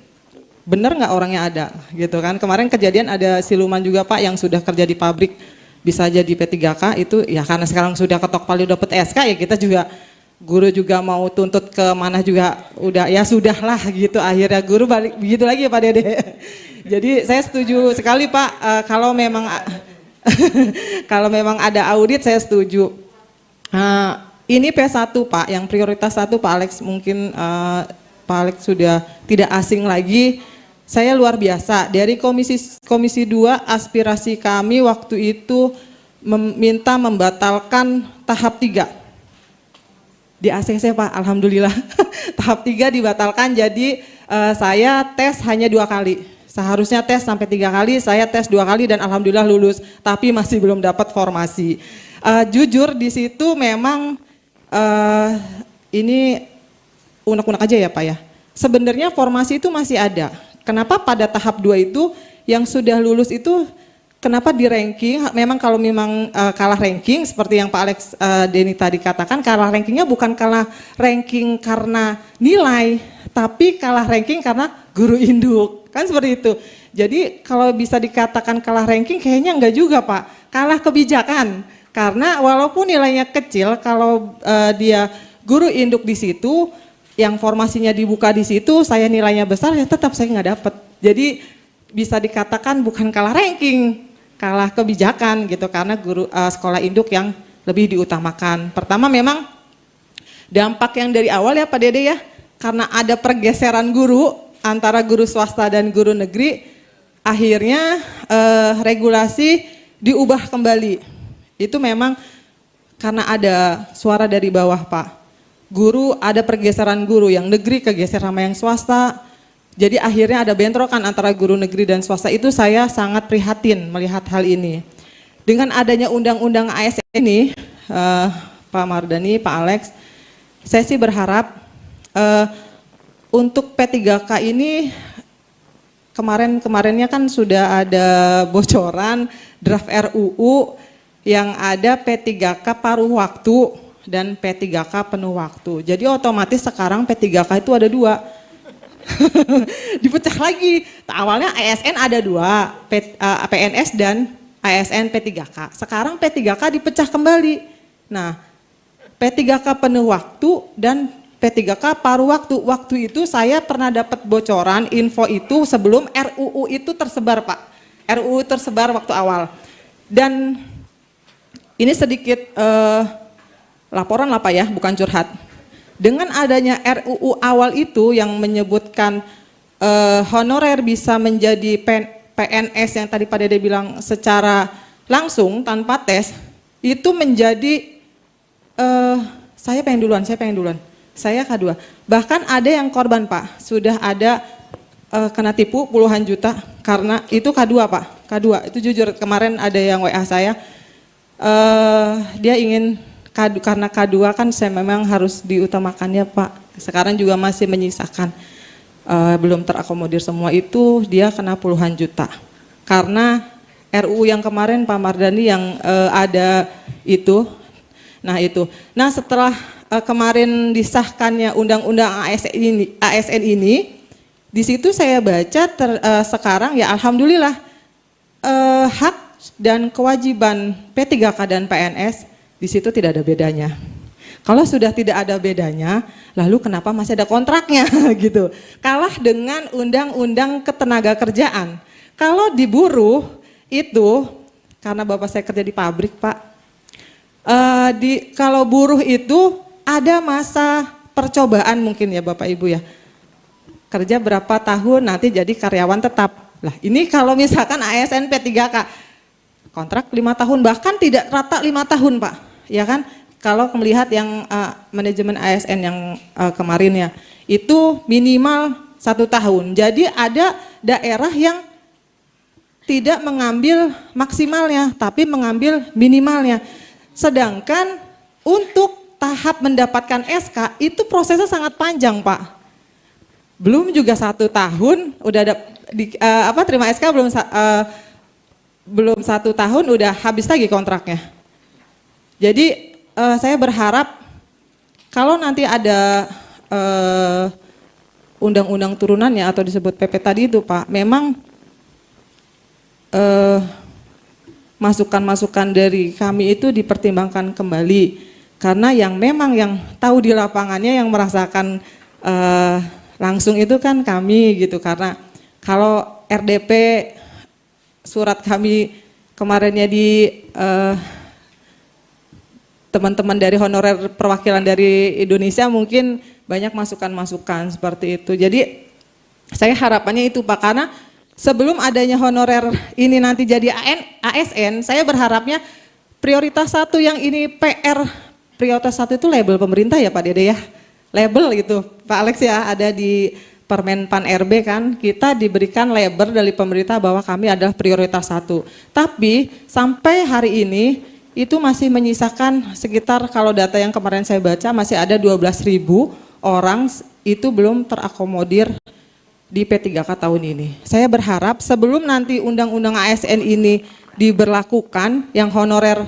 bener nggak orangnya ada gitu kan. Kemarin kejadian ada siluman juga Pak yang sudah kerja di pabrik bisa jadi P3K itu ya karena sekarang sudah ketok palu dapat SK ya kita juga guru juga mau tuntut ke mana juga udah ya sudahlah gitu, akhirnya guru balik begitu lagi ya Pak Dede. Jadi saya setuju sekali Pak, kalau memang kalau memang ada audit saya setuju. Ini P1 Pak, yang prioritas 1 Pak Alex mungkin Pak Alex sudah tidak asing lagi. Saya luar biasa dari komisi 2 aspirasi kami waktu itu meminta membatalkan tahap 3. Di ACC Pak, alhamdulillah tahap 3 dibatalkan, jadi saya tes hanya 2 kali. Seharusnya tes sampai 3 kali, saya tes 2 kali dan alhamdulillah lulus, tapi masih belum dapat formasi. Jujur di situ memang ini unek-unek aja ya Pak ya. Sebenarnya formasi itu masih ada. Kenapa pada tahap 2 itu yang sudah lulus itu kenapa di ranking, memang kalau memang kalah ranking seperti yang Pak Alex Denny tadi katakan, kalah rankingnya bukan kalah ranking karena nilai, tapi kalah ranking karena guru induk, kan seperti itu. Jadi kalau bisa dikatakan kalah ranking kayaknya enggak juga Pak, kalah kebijakan. Karena walaupun nilainya kecil, kalau dia guru induk di situ, yang formasinya dibuka di situ, saya nilainya besar, ya tetap saya nggak dapat. Jadi bisa dikatakan bukan kalah ranking, kalah kebijakan gitu karena guru sekolah induk yang lebih diutamakan. Pertama memang dampak yang dari awal ya Pak Dede ya, karena ada pergeseran guru antara guru swasta dan guru negeri, akhirnya regulasi diubah kembali. Itu memang karena ada suara dari bawah Pak. Guru ada pergeseran guru yang negeri kegeser sama yang swasta. Jadi akhirnya ada bentrokan antara guru negeri dan swasta. Itu saya sangat prihatin melihat hal ini. Dengan adanya undang-undang ASN ini, Pak Mardhani, Pak Alex, saya sih berharap untuk P3K ini kemarinnya kan sudah ada bocoran draft RUU yang ada P3K paruh waktu dan P3K penuh waktu. Jadi otomatis sekarang P3K itu ada 2. Dipecah lagi. Awalnya ASN ada 2, PNS dan ASN P3K. Sekarang P3K dipecah kembali. Nah, P3K penuh waktu dan P3K paruh waktu. Waktu itu saya pernah dapat bocoran info itu sebelum RUU itu tersebar Pak. RUU tersebar waktu awal. Dan ini sedikit laporan lah Pak ya, bukan curhat. Dengan adanya RUU awal itu yang menyebutkan honorer bisa menjadi PNS yang tadi Pak Dede bilang secara langsung tanpa tes, itu menjadi saya pengen duluan. Saya K2. Bahkan ada yang korban Pak, sudah ada kena tipu puluhan juta karena itu K2 Pak. K2 itu jujur kemarin ada yang WA saya, dia ingin karena K2 kan saya memang harus diutamakannya Pak. Sekarang juga masih menyisakan, belum terakomodir semua itu, dia kena puluhan juta. Karena RUU yang kemarin Pak Mardhani yang ada itu, nah setelah kemarin disahkannya undang-undang ASN ini, di situ saya baca sekarang ya alhamdulillah hak dan kewajiban P3K dan PNS di situ tidak ada bedanya. Kalau sudah tidak ada bedanya, lalu kenapa masih ada kontraknya gitu? Kalah dengan undang-undang ketenagakerjaan. Kalau di buruh itu, karena bapak saya kerja di pabrik Pak, kalau buruh itu ada masa percobaan mungkin ya Bapak Ibu ya. Kerja berapa tahun nanti jadi karyawan tetap. Lah ini kalau misalkan ASN P3K kontrak 5 tahun bahkan tidak rata 5 tahun Pak. Ya kan? Kalau melihat yang manajemen ASN yang kemarin ya, itu minimal 1 tahun. Jadi ada daerah yang tidak mengambil maksimalnya tapi mengambil minimalnya. Sedangkan untuk tahap mendapatkan SK itu prosesnya sangat panjang Pak. Belum juga 1 tahun udah ada terima SK belum 1 tahun udah habis lagi kontraknya. Jadi saya berharap kalau nanti ada undang-undang turunannya atau disebut PP tadi itu Pak, memang masukan-masukan dari kami itu dipertimbangkan kembali. Karena yang memang yang tahu di lapangannya yang merasakan langsung itu kan kami gitu. Karena kalau RDP surat kami kemarinnya di teman-teman dari honorer perwakilan dari Indonesia mungkin banyak masukan-masukan seperti itu. Jadi saya harapannya itu Pak, karena sebelum adanya honorer ini nanti jadi ASN, saya berharapnya prioritas 1 yang ini prioritas 1 itu label pemerintah ya Pak Dede ya, label gitu Pak Alex ya, ada di Permen Pan RB kan, kita diberikan label dari pemerintah bahwa kami adalah prioritas 1. Tapi sampai hari ini itu masih menyisakan sekitar, kalau data yang kemarin saya baca masih ada 12.000 orang itu belum terakomodir di P3K tahun ini. Saya berharap sebelum nanti undang-undang ASN ini diberlakukan, yang honorer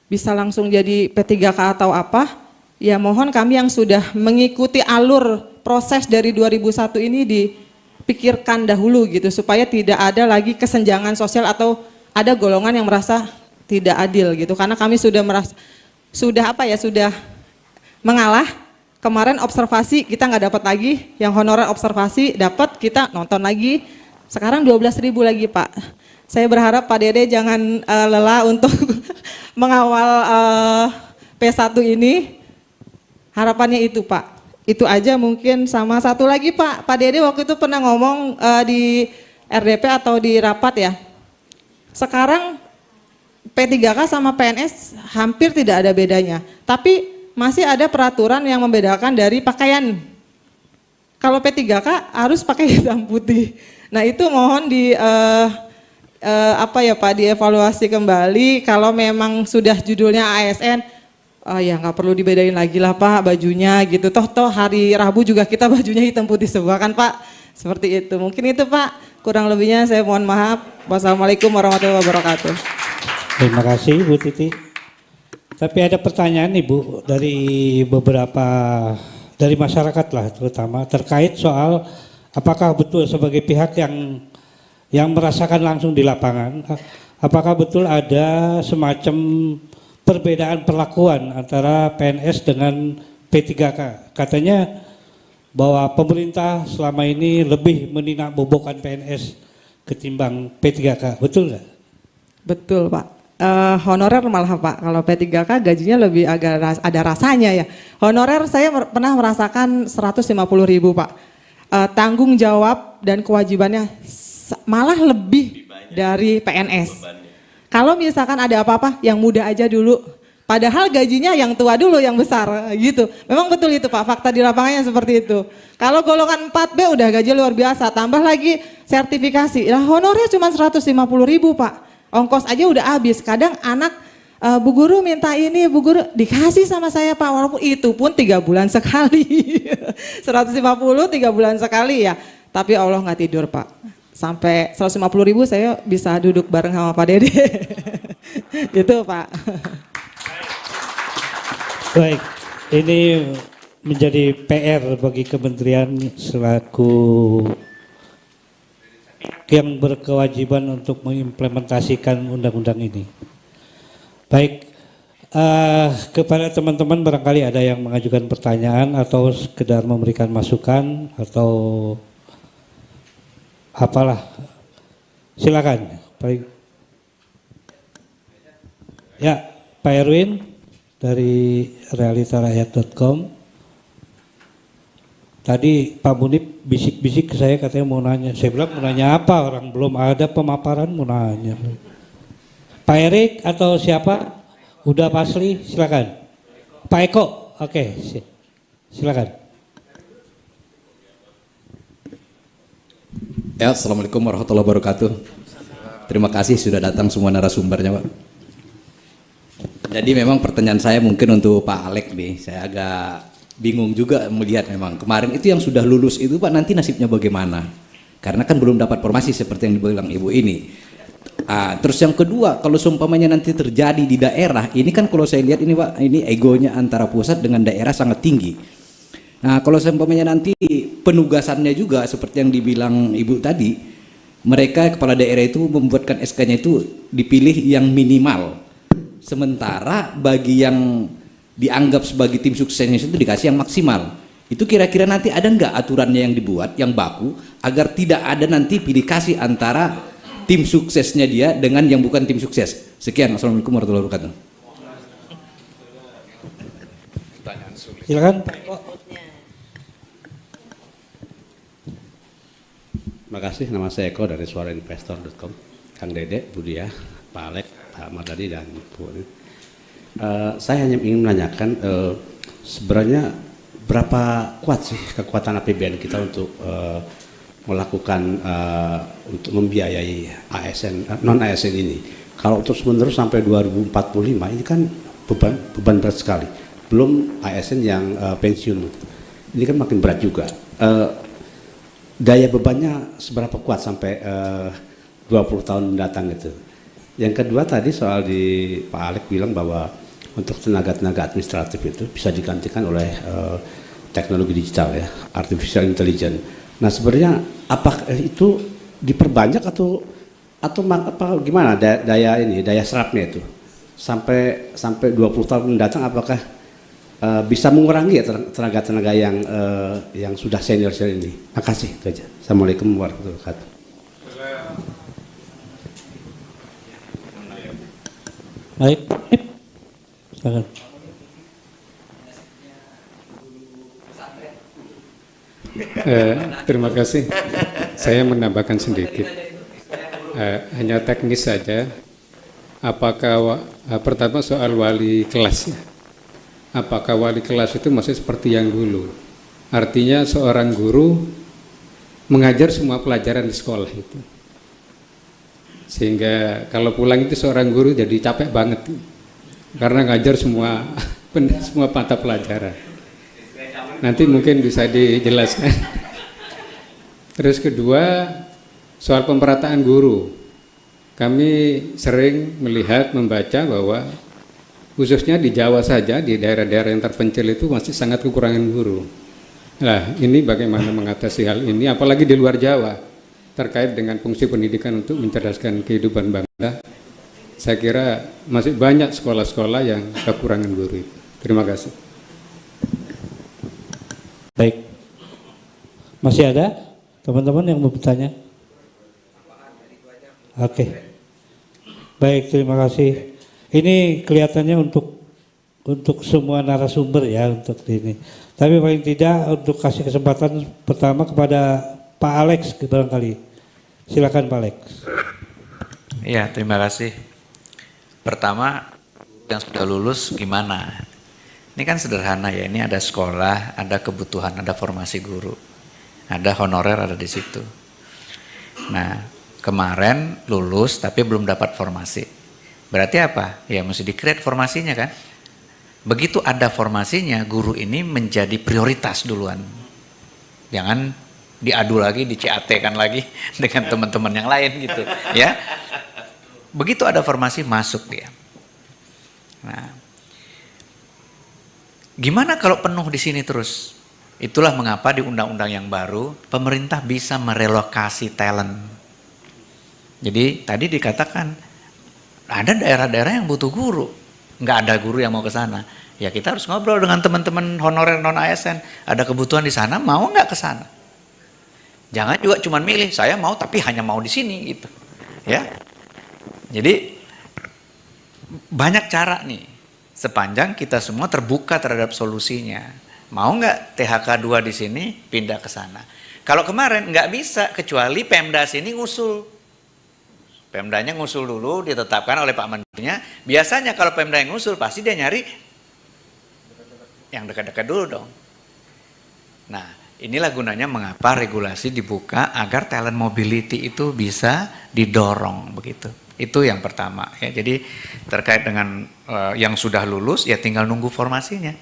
bisa langsung jadi P3K atau apa, ya mohon kami yang sudah mengikuti alur proses dari 2001 ini dipikirkan dahulu gitu, supaya tidak ada lagi kesenjangan sosial atau ada golongan yang merasa tidak adil gitu, karena kami sudah merasa, sudah mengalah. Kemarin observasi kita nggak dapat lagi, yang honorer observasi dapat, kita nonton lagi, sekarang 12.000 lagi Pak. Saya berharap Pak Dede jangan lelah untuk mengawal P1 ini. Harapannya itu Pak. Itu aja mungkin. Sama satu lagi Pak Dede waktu itu pernah ngomong di RDP atau di rapat ya. Sekarang P3K sama PNS hampir tidak ada bedanya. Tapi masih ada peraturan yang membedakan dari pakaian. Kalau P3K harus pakai hitam putih. Nah itu mohon dievaluasi kembali. Kalau memang sudah judulnya ASN, ya nggak perlu dibedain lagi lah Pak bajunya gitu. Toh hari Rabu juga kita bajunya hitam putih semua kan Pak. Seperti itu. Mungkin itu Pak. Kurang lebihnya saya mohon maaf. Wassalamualaikum warahmatullahi wabarakatuh. Terima kasih Bu Titi. Tapi ada pertanyaan nih Bu dari beberapa dari masyarakat lah terutama terkait soal apakah betul sebagai pihak yang merasakan langsung di lapangan, apakah betul ada semacam perbedaan perlakuan antara PNS dengan P3K? Katanya bahwa pemerintah selama ini lebih meninak bobokan PNS ketimbang P3K, betul nggak? Betul Pak. Honorer malah Pak, kalau P3K gajinya lebih agak ada rasanya ya. Honorer saya pernah merasakan 150.000 Pak. Tanggung jawab dan kewajibannya malah lebih dari PNS. Kalau misalkan ada apa-apa yang muda aja dulu, padahal gajinya yang tua dulu yang besar gitu. Memang betul itu Pak, fakta di lapangannya seperti itu. Kalau golongan 4B udah gaji luar biasa, tambah lagi sertifikasi. Nah honornya cuma 150.000 Pak, ongkos aja udah habis. Kadang anak Bu Guru minta ini, Bu Guru dikasih sama saya Pak, walaupun itu pun 3 bulan sekali. 150 3 bulan sekali ya, tapi Allah nggak tidur Pak. Sampai 150.000 saya bisa duduk bareng sama Pak Dede. Gitu Pak. Baik, ini menjadi PR bagi kementerian selaku yang berkewajiban untuk mengimplementasikan undang-undang ini. Baik, kepada teman-teman barangkali ada yang mengajukan pertanyaan atau sekedar memberikan masukan atau apalah, silakan. Baik. Ya, Pak Erwin dari realitarakyat.com. Tadi Pak Munib bisik-bisik ke saya katanya mau nanya. Saya bilang mau nanya apa, orang belum ada pemaparan mau nanya. Pak Erik atau siapa? Udah Pasli, silakan. Pak Eko, oke, silakan. Ya, Assalamualaikum warahmatullahi wabarakatuh. Terima kasih sudah datang semua narasumbernya Pak. Jadi memang pertanyaan saya mungkin untuk Pak Alek nih, saya agak bingung juga melihat memang kemarin itu yang sudah lulus itu Pak nanti nasibnya bagaimana? Karena kan belum dapat formasi seperti yang dibilang Ibu ini. Terus yang kedua, kalau seumpamanya nanti terjadi di daerah, ini kan kalau saya lihat ini Pak, ini egonya antara pusat dengan daerah sangat tinggi. Nah kalau seumpamanya nanti penugasannya juga seperti yang dibilang Ibu tadi, mereka kepala daerah itu membuatkan SK-nya itu dipilih yang minimal. Sementara bagi yang dianggap sebagai tim suksesnya itu dikasih yang maksimal. Itu kira-kira nanti ada nggak aturannya yang dibuat, yang baku, agar tidak ada nanti pilih kasih antara tim suksesnya dia dengan yang bukan tim sukses. Sekian, Assalamualaikum warahmatullahi wabarakatuh. Silakan. Terima kasih, nama saya Eko dari suarainvestor.com. Kang Dede, Bu Diah, Pak Alek, Pak Mardani dan Bu. Saya hanya ingin menanyakan sebenarnya berapa kuat sih kekuatan APBN kita untuk melakukan untuk membiayai ASN non ASN ini. Kalau terus menerus sampai 2045 ini kan beban berat sekali. Belum ASN yang pensiun, ini kan makin berat juga. Daya bebannya seberapa kuat sampai 20 tahun mendatang itu. Yang kedua tadi soal di Pak Alek bilang bahwa untuk tenaga-tenaga administratif itu bisa digantikan oleh teknologi digital ya, artificial intelligence. Nah sebenarnya apakah itu diperbanyak atau apa gimana daya serapnya itu sampai 20 tahun mendatang, apakah bisa mengurangi ya tenaga-tenaga yang sudah senior ini. Terima kasih itu aja. Assalamualaikum warahmatullahi wabarakatuh. Baik. Silakan. Terima kasih. Saya menambahkan sedikit. Hanya teknis saja. Apakah pertama soal wali kelas ya? Apakah wali kelas itu masih seperti yang dulu? Artinya seorang guru mengajar semua pelajaran di sekolah itu. Sehingga kalau pulang itu seorang guru jadi capek banget. Karena ngajar semua mata pelajaran. Nanti mungkin bisa dijelaskan. Terus kedua, soal pemerataan guru. Kami sering melihat, membaca bahwa khususnya di Jawa saja, di daerah-daerah yang terpencil itu masih sangat kekurangan guru. Nah, ini bagaimana mengatasi hal ini, apalagi di luar Jawa, terkait dengan fungsi pendidikan untuk mencerdaskan kehidupan bangsa. Saya kira masih banyak sekolah-sekolah yang kekurangan guru. Terima kasih. Baik. Masih ada teman-teman yang mau bertanya? Oke. Baik, terima kasih. Ini kelihatannya untuk semua narasumber ya untuk ini. Tapi paling tidak untuk kasih kesempatan pertama kepada Pak Alex barangkali. Silakan Pak Alex. Ya, terima kasih. Pertama, yang sudah lulus gimana? Ini kan sederhana ya, ini ada sekolah, ada kebutuhan, ada formasi guru, ada honorer ada di situ. Nah, kemarin lulus tapi belum dapat formasi. Berarti apa? Ya mesti di-create formasinya kan. Begitu ada formasinya, guru ini menjadi prioritas duluan. Jangan diadu lagi, di CAT kan lagi dengan teman-teman yang lain gitu ya. Begitu ada formasi masuk dia. Nah, gimana kalau penuh di sini terus? Itulah mengapa di undang-undang yang baru pemerintah bisa merelokasi talent. Jadi tadi dikatakan ada daerah-daerah yang butuh guru, nggak ada guru yang mau ke sana. Ya kita harus ngobrol dengan teman-teman honorer non ASN. Ada kebutuhan di sana, mau nggak ke sana? Jangan juga cuma milih saya mau tapi hanya mau di sini gitu, ya. Jadi banyak cara nih. Sepanjang kita semua terbuka terhadap solusinya. Mau nggak THK 2 di sini pindah ke sana? Kalau kemarin nggak bisa kecuali Pemda sini ngusul. Pemdanya ngusul dulu ditetapkan oleh Pak Menterinya. Biasanya kalau Pemda yang ngusul pasti dia nyari yang dekat-dekat dulu dong. Nah, inilah gunanya mengapa regulasi dibuka agar talent mobility itu bisa didorong begitu. Itu yang pertama ya. Jadi terkait dengan yang sudah lulus ya tinggal nunggu formasinya.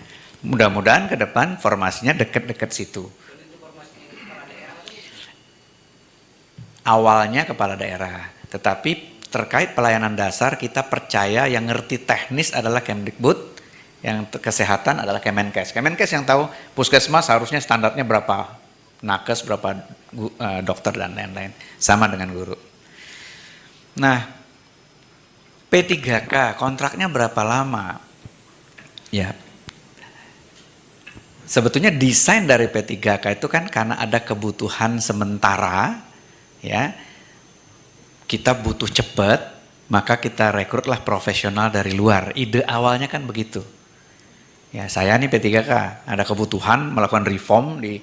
Mudah-mudahan ke depan formasinya dekat-dekat situ. Awalnya kepala daerah, tetapi terkait pelayanan dasar kita percaya yang ngerti teknis adalah Kemdikbud, yang kesehatan adalah Kemenkes. Kemenkes yang tahu puskesmas harusnya standarnya berapa, nakes berapa, dokter dan lain-lain. Sama dengan guru. Nah, P3K kontraknya berapa lama? Ya, sebetulnya desain dari P3K itu kan karena ada kebutuhan sementara, ya. Kita butuh cepat, maka kita rekrutlah profesional dari luar. Ide awalnya kan begitu. Ya, saya nih P3K ada kebutuhan melakukan reform di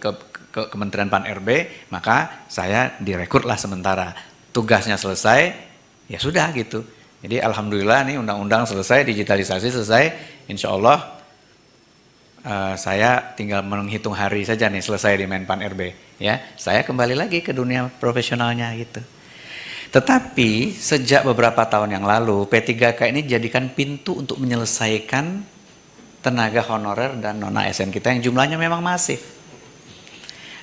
Kementerian Pan-RB, maka saya direkrutlah sementara. Tugasnya selesai, ya sudah gitu. Jadi alhamdulillah nih undang-undang selesai, digitalisasi selesai, insya Allah saya tinggal menghitung hari saja nih selesai di Menpan RB. Ya, saya kembali lagi ke dunia profesionalnya gitu. Tetapi sejak beberapa tahun yang lalu P3K ini jadikan pintu untuk menyelesaikan tenaga honorer dan non ASN kita yang jumlahnya memang masif.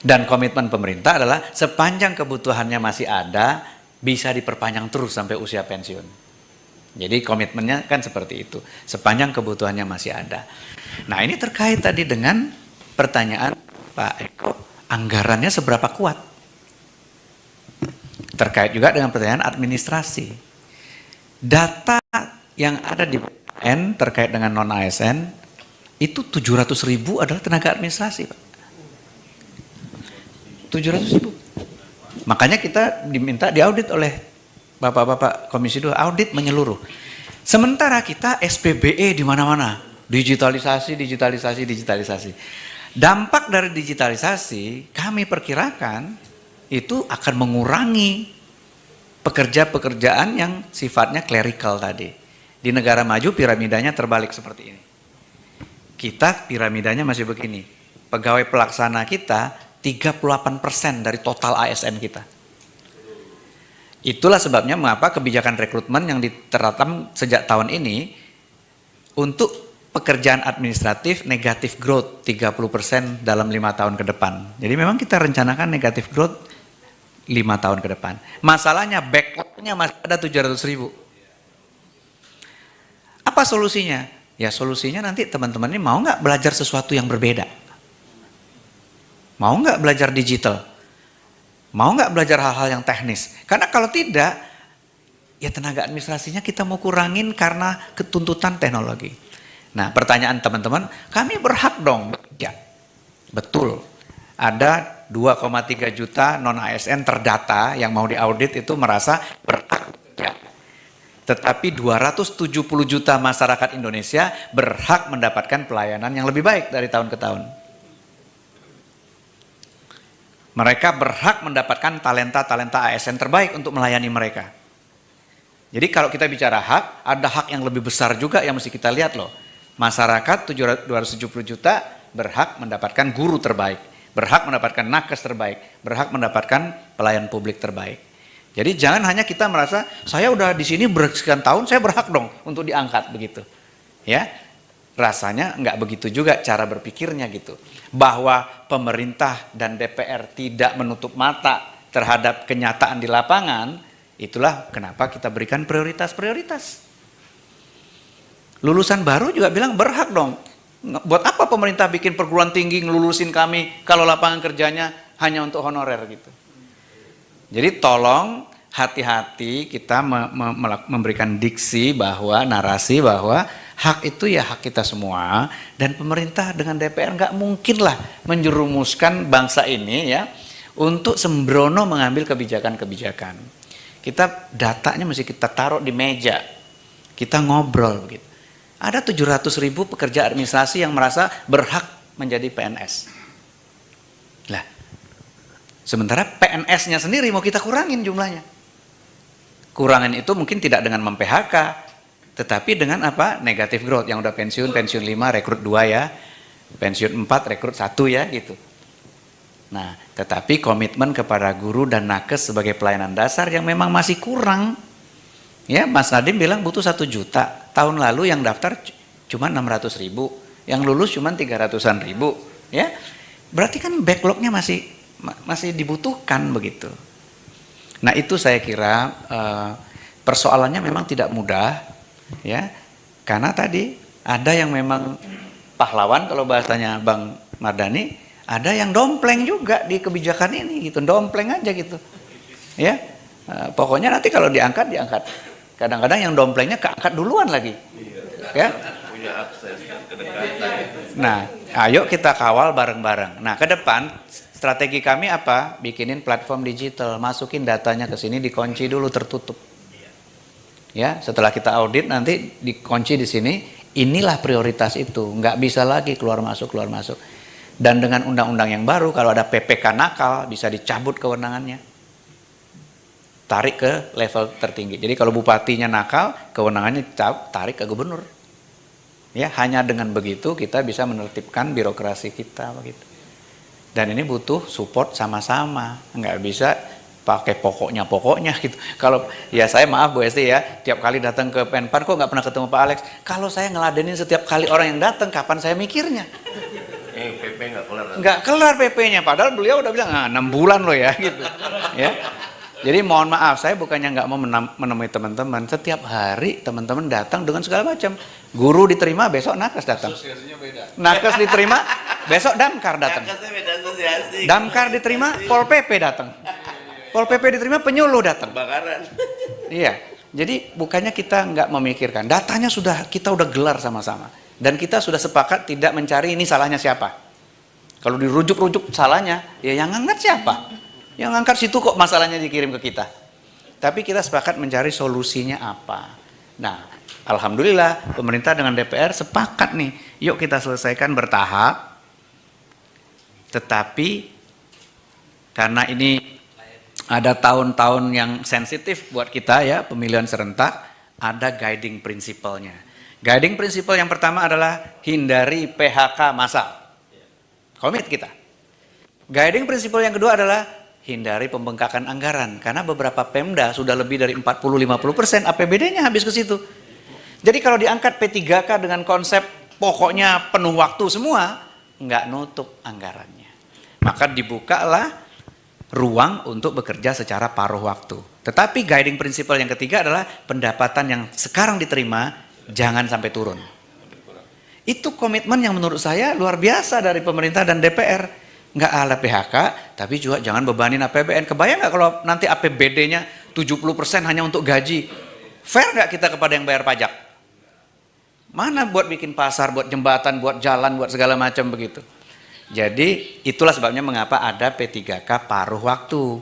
Dan komitmen pemerintah adalah sepanjang kebutuhannya masih ada, bisa diperpanjang terus sampai usia pensiun. Jadi komitmennya kan seperti itu, sepanjang kebutuhannya masih ada. Nah ini terkait tadi dengan pertanyaan Pak Eko, anggarannya seberapa kuat? Terkait juga dengan pertanyaan administrasi. Data yang ada di BPN terkait dengan non-ASN, itu 700.000 adalah tenaga administrasi, Pak. 700.000. Makanya kita diminta diaudit oleh Bapak-bapak Komisi 2, audit menyeluruh. Sementara kita SPBE di mana-mana, digitalisasi. Dampak dari digitalisasi kami perkirakan itu akan mengurangi pekerjaan yang sifatnya clerical tadi. Di negara maju piramidanya terbalik seperti ini. Kita piramidanya masih begini. Pegawai pelaksana kita 38% dari total ASN kita. Itulah sebabnya mengapa kebijakan rekrutmen yang diterapkan sejak tahun ini untuk pekerjaan administratif negatif growth 30% dalam 5 tahun ke depan. Jadi memang kita rencanakan negatif growth 5 tahun ke depan. Masalahnya backlognya masih ada 700.000. Apa solusinya? Ya solusinya nanti teman-teman ini mau nggak belajar sesuatu yang berbeda? Mau nggak belajar digital? Mau nggak belajar hal-hal yang teknis? Karena kalau tidak, ya tenaga administrasinya kita mau kurangin karena ketuntutan teknologi. Nah pertanyaan teman-teman, kami berhak dong? Ya, betul. Ada 2,3 juta non-ASN terdata yang mau diaudit itu merasa berhak. Ya. Tetapi 270 juta masyarakat Indonesia berhak mendapatkan pelayanan yang lebih baik dari tahun ke tahun. Mereka berhak mendapatkan talenta-talenta ASN terbaik untuk melayani mereka. Jadi kalau kita bicara hak, ada hak yang lebih besar juga yang mesti kita lihat loh. Masyarakat 270 juta berhak mendapatkan guru terbaik, berhak mendapatkan nakes terbaik, berhak mendapatkan pelayan publik terbaik. Jadi jangan hanya kita merasa, saya udah di sini bersekian tahun, saya berhak dong untuk diangkat begitu. Ya, rasanya nggak begitu juga cara berpikirnya gitu. Bahwa pemerintah dan DPR tidak menutup mata terhadap kenyataan di lapangan, itulah kenapa kita berikan prioritas-prioritas. Lulusan baru juga bilang berhak dong. Buat apa pemerintah bikin perguruan tinggi ngelulusin kami kalau lapangan kerjanya hanya untuk honorer gitu. Jadi tolong hati-hati kita memberikan diksi bahwa, narasi bahwa hak itu ya hak kita semua, dan pemerintah dengan DPR nggak mungkin lah menjerumuskan bangsa ini ya untuk sembrono mengambil kebijakan-kebijakan. Kita datanya mesti kita taruh di meja, kita ngobrol begitu. Ada 700.000 pekerja administrasi yang merasa berhak menjadi PNS. Lah, sementara PNS-nya sendiri mau kita kurangin jumlahnya. Kurangan itu mungkin tidak dengan mem-PHK, tetapi dengan apa? Negatif growth, yang udah pensiun 5, rekrut 2 ya, pensiun 4, rekrut 1 ya gitu. Nah, tetapi komitmen kepada guru dan nakes sebagai pelayanan dasar yang memang masih kurang. Ya, Mas Nadiem bilang butuh 1 juta, tahun lalu yang daftar cuma 600.000, yang lulus cuma 300-an ribu. Ya, berarti kan backlognya masih dibutuhkan begitu. Nah itu saya kira persoalannya memang tidak mudah. Ya, karena tadi ada yang memang pahlawan kalau bahasanya Bang Mardhani, ada yang dompleng juga di kebijakan ini gitu, dompleng aja gitu. Ya, pokoknya nanti kalau diangkat. Kadang-kadang yang domplengnya keangkat duluan lagi. Ya. Nah, ayo kita kawal bareng-bareng. Nah, ke depan strategi kami apa? Bikinin platform digital, masukin datanya ke sini, dikunci dulu, tertutup. Ya, setelah kita audit nanti dikunci di sini, inilah prioritas itu, nggak bisa lagi keluar masuk. Dan dengan undang-undang yang baru, kalau ada PPK nakal bisa dicabut kewenangannya, tarik ke level tertinggi. Jadi kalau bupatinya nakal, kewenangannya tarik ke gubernur. Ya, hanya dengan begitu kita bisa menertibkan birokrasi kita begitu. Dan ini butuh support sama-sama, nggak bisa pakai pokoknya gitu. Kalau ya saya maaf Bu Esti ya, tiap kali datang ke Penpan kok nggak pernah ketemu Pak Alex. Kalau saya ngeladenin setiap kali orang yang datang, kapan saya mikirnya? PP nggak kelar. Nggak kelar PP-nya, padahal beliau udah bilang 6 bulan loh ya gitu. Ya. Jadi mohon maaf, saya bukannya nggak mau menemui teman-teman. Setiap hari teman-teman datang dengan segala macam. Guru diterima, besok nakes datang. Nakes diterima, besok damkar datang. Damkar diterima, Pol PP datang. Pol PP diterima, penyuluh datang. Kebakaran. Iya, jadi bukannya kita nggak memikirkan. Datanya kita udah gelar sama-sama. Dan kita sudah sepakat tidak mencari ini salahnya siapa. Kalau dirujuk-rujuk salahnya, ya yang ngangkat siapa? Yang ngangkat situ kok masalahnya dikirim ke kita. Tapi kita sepakat mencari solusinya apa. Nah, alhamdulillah pemerintah dengan DPR sepakat nih, yuk kita selesaikan bertahap. Tetapi karena ini ada tahun-tahun yang sensitif buat kita ya, pemilihan serentak, ada guiding principle-nya. Guiding principle yang pertama adalah hindari PHK massal. Komit kita. Guiding principle yang kedua adalah hindari pembengkakan anggaran. Karena beberapa Pemda sudah lebih dari 40-50% APBD-nya habis ke situ. Jadi kalau diangkat P3K dengan konsep pokoknya penuh waktu semua, nggak nutup anggarannya. Maka dibukalah ruang untuk bekerja secara paruh waktu. Tetapi guiding principle yang ketiga adalah pendapatan yang sekarang diterima jangan sampai turun. Itu komitmen yang menurut saya luar biasa dari pemerintah dan DPR. Nggak ala PHK, tapi juga jangan bebanin APBN. Kebayang nggak kalau nanti APBD-nya 70% hanya untuk gaji? Fair nggak kita kepada yang bayar pajak? Mana buat bikin pasar, buat jembatan, buat jalan, buat segala macam begitu. Jadi itulah sebabnya mengapa ada P3K paruh waktu.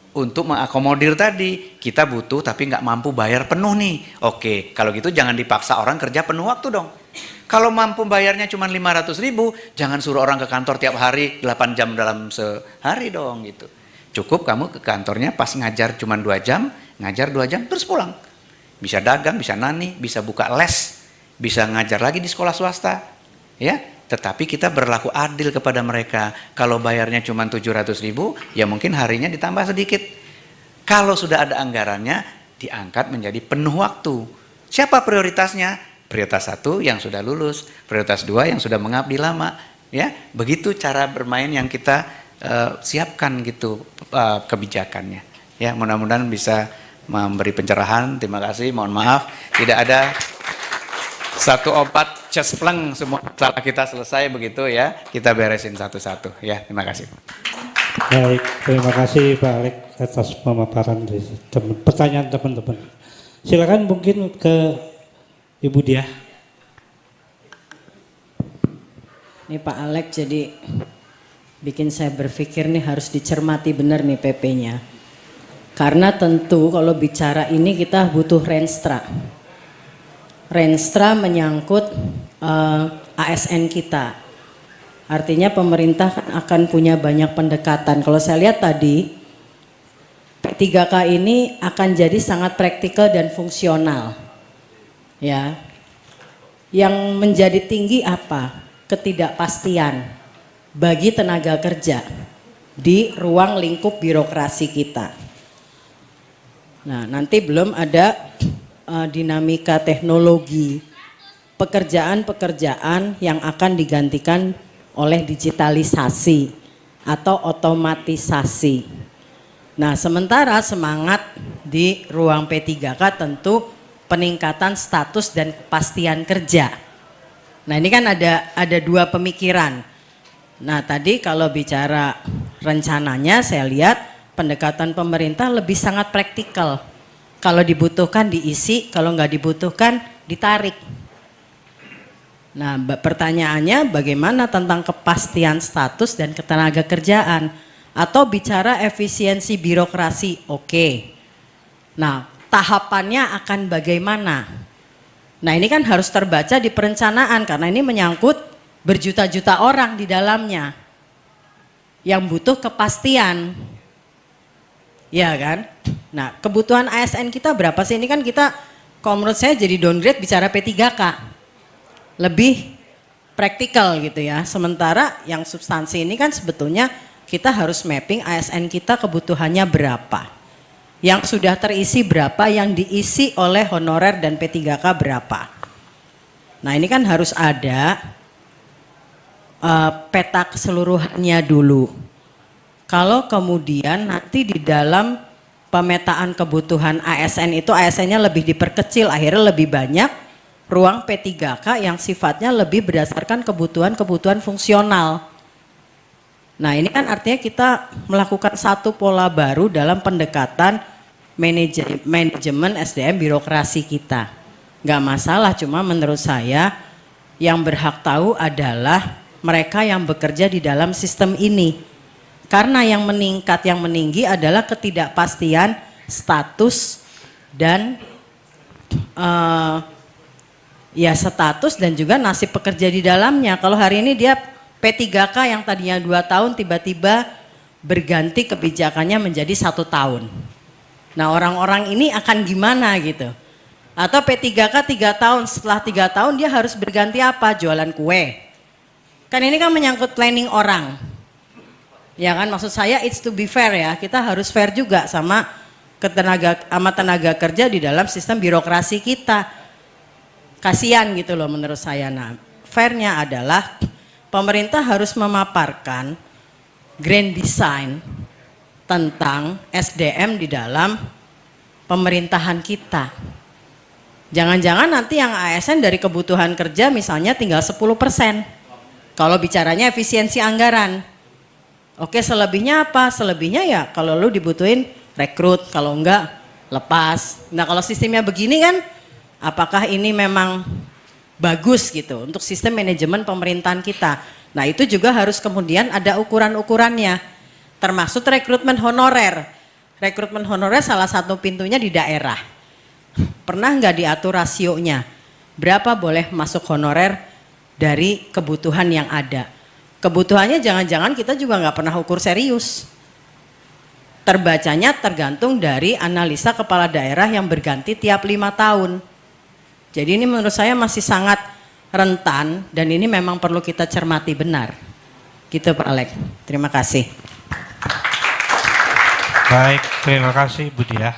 Untuk mengakomodir tadi, kita butuh tapi nggak mampu bayar penuh nih. Oke, kalau gitu jangan dipaksa orang kerja penuh waktu dong. Kalau mampu bayarnya cuma 500.000, jangan suruh orang ke kantor tiap hari 8 jam dalam sehari dong gitu. Cukup kamu ke kantornya pas ngajar cuma 2 jam, ngajar 2 jam terus pulang. Bisa dagang, bisa nani, bisa buka les, bisa ngajar lagi di sekolah swasta. Ya. Tetapi kita berlaku adil kepada mereka. Kalau bayarnya cuma 700.000, ya mungkin harinya ditambah sedikit. Kalau sudah ada anggarannya, diangkat menjadi penuh waktu. Siapa prioritasnya? Prioritas 1 yang sudah lulus, prioritas 2 yang sudah mengabdi lama. Ya, begitu cara bermain yang kita siapkan gitu kebijakannya. Ya, mudah-mudahan bisa memberi pencerahan. Terima kasih. Mohon maaf, tidak ada satu obat cespleng semua masalah kita selesai begitu ya, kita beresin satu-satu ya. Terima kasih. Baik, terima kasih Pak Alek atas pemaparan dari pertanyaan teman-teman. Silakan mungkin ke Ibu Diah. Ini Pak Alek jadi bikin saya berpikir nih harus dicermati benar nih PP-nya. Karena tentu kalau bicara ini kita butuh renstra. Renstra menyangkut ASN kita. Artinya pemerintah akan punya banyak pendekatan. Kalau saya lihat tadi, P3K ini akan jadi sangat praktikal dan fungsional. Ya. Yang menjadi tinggi apa? Ketidakpastian bagi tenaga kerja di ruang lingkup birokrasi kita. Nah, nanti belum ada dinamika teknologi, pekerjaan-pekerjaan yang akan digantikan oleh digitalisasi atau otomatisasi. Nah, sementara semangat di ruang P3K tentu peningkatan status dan kepastian kerja. Nah, ini kan ada dua pemikiran. Nah, tadi kalau bicara rencananya saya lihat pendekatan pemerintah lebih sangat praktikal. Kalau dibutuhkan diisi, kalau nggak dibutuhkan ditarik. Nah, pertanyaannya bagaimana tentang kepastian status dan ketenaga kerjaan? Atau bicara efisiensi birokrasi, oke. Nah, tahapannya akan bagaimana? Nah, ini kan harus terbaca di perencanaan karena ini menyangkut berjuta-juta orang di dalamnya yang butuh kepastian. Ya kan? Nah, kebutuhan ASN kita berapa sih? Ini kan kita, kalau menurut saya jadi downgrade bicara P3K. Lebih praktikal gitu ya. Sementara yang substansi ini kan sebetulnya kita harus mapping ASN kita kebutuhannya berapa. Yang sudah terisi berapa, yang diisi oleh honorer dan P3K berapa. Nah, ini kan harus ada peta keseluruhannya dulu. Kalau kemudian nanti di dalam pemetaan kebutuhan ASN itu ASN-nya lebih diperkecil, akhirnya lebih banyak ruang P3K yang sifatnya lebih berdasarkan kebutuhan-kebutuhan fungsional. Nah, ini kan artinya kita melakukan satu pola baru dalam pendekatan manajemen SDM birokrasi kita. Nggak masalah, cuma menurut saya yang berhak tahu adalah mereka yang bekerja di dalam sistem ini. Karena yang meningkat, yang meninggi adalah ketidakpastian status dan ya status dan juga nasib pekerja di dalamnya. Kalau hari ini dia P3K yang tadinya 2 tahun tiba-tiba berganti kebijakannya menjadi 1 tahun. Nah orang-orang ini akan gimana gitu? Atau P3K 3 tahun, setelah 3 tahun dia harus berganti apa? Jualan kue. Kan ini kan menyangkut planning orang. Ya kan, maksud saya it's to be fair ya, kita harus fair juga sama tenaga kerja di dalam sistem birokrasi kita. Kasian gitu loh menurut saya. Nah, fairnya adalah pemerintah harus memaparkan grand design tentang SDM di dalam pemerintahan kita. Jangan-jangan nanti yang ASN dari kebutuhan kerja misalnya tinggal 10%. Kalau bicaranya efisiensi anggaran. Oke, selebihnya apa? Selebihnya ya kalau lu dibutuhin rekrut, kalau enggak lepas. Nah kalau sistemnya begini kan, apakah ini memang bagus gitu untuk sistem manajemen pemerintahan kita? Nah itu juga harus kemudian ada ukuran-ukurannya, termasuk rekrutmen honorer. Rekrutmen honorer salah satu pintunya di daerah. Pernah nggak diatur rasionya? Berapa boleh masuk honorer dari kebutuhan yang ada? Kebutuhannya jangan-jangan kita juga nggak pernah ukur serius. Terbacanya tergantung dari analisa kepala daerah yang berganti tiap 5 tahun. Jadi ini menurut saya masih sangat rentan dan ini memang perlu kita cermati benar. Gitu Pak Alek. Terima kasih. Baik, terima kasih Bu Diah.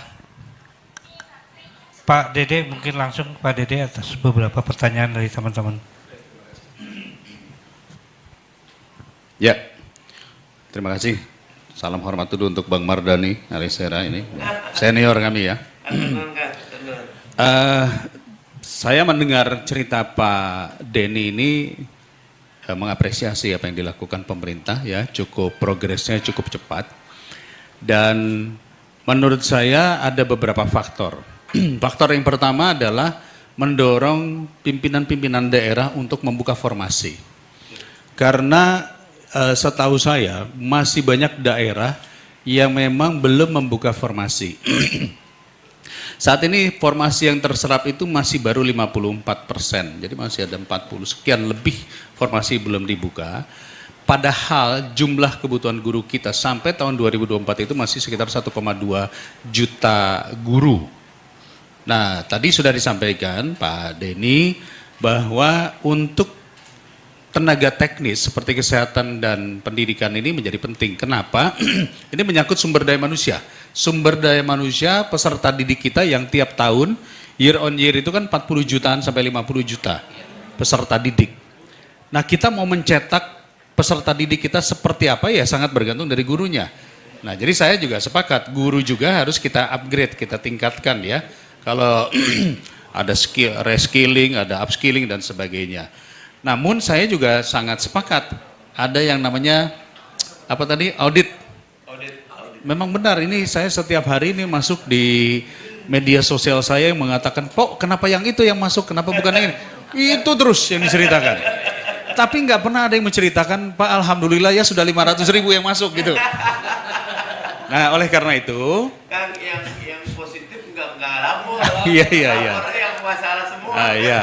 Pak Dede, mungkin langsung Pak Dede atas beberapa pertanyaan dari teman-teman. Ya, terima kasih. Salam hormat dulu untuk Bang Mardani Alisera ini, senior kami ya. Saya mendengar cerita Pak Denny ini mengapresiasi apa yang dilakukan pemerintah ya, cukup progresnya cukup cepat. Dan menurut saya ada beberapa faktor. Faktor yang pertama adalah mendorong pimpinan-pimpinan daerah untuk membuka formasi. Karena setahu saya masih banyak daerah yang memang belum membuka formasi. Saat ini formasi yang terserap itu masih baru 54%, jadi masih ada 40 sekian lebih formasi belum dibuka. Padahal jumlah kebutuhan guru kita sampai tahun 2024 itu masih sekitar 1,2 juta guru. Nah, tadi sudah disampaikan Pak Denny bahwa untuk tenaga teknis seperti kesehatan dan pendidikan ini menjadi penting. Kenapa? Ini menyangkut sumber daya manusia. Sumber daya manusia peserta didik kita yang tiap tahun year on year itu kan 40 jutaan sampai 50 juta peserta didik. Nah kita mau mencetak peserta didik kita seperti apa ya sangat bergantung dari gurunya. Nah jadi saya juga sepakat, guru juga harus kita upgrade, kita tingkatkan ya. Kalau ada skill, reskilling, ada upskilling dan sebagainya. Namun saya juga sangat sepakat ada yang namanya apa tadi audit. Memang benar ini saya setiap hari ini masuk di media sosial saya yang mengatakan, "Kok kenapa yang itu yang masuk, kenapa bukan yang ini?" Itu terus yang diceritakan. Tapi nggak pernah ada yang menceritakan, "Pak alhamdulillah ya sudah 500.000 yang masuk" gitu. Nah oleh karena itu kan yang positif nggak lapor. Iya. Yang masalah semua. Iya.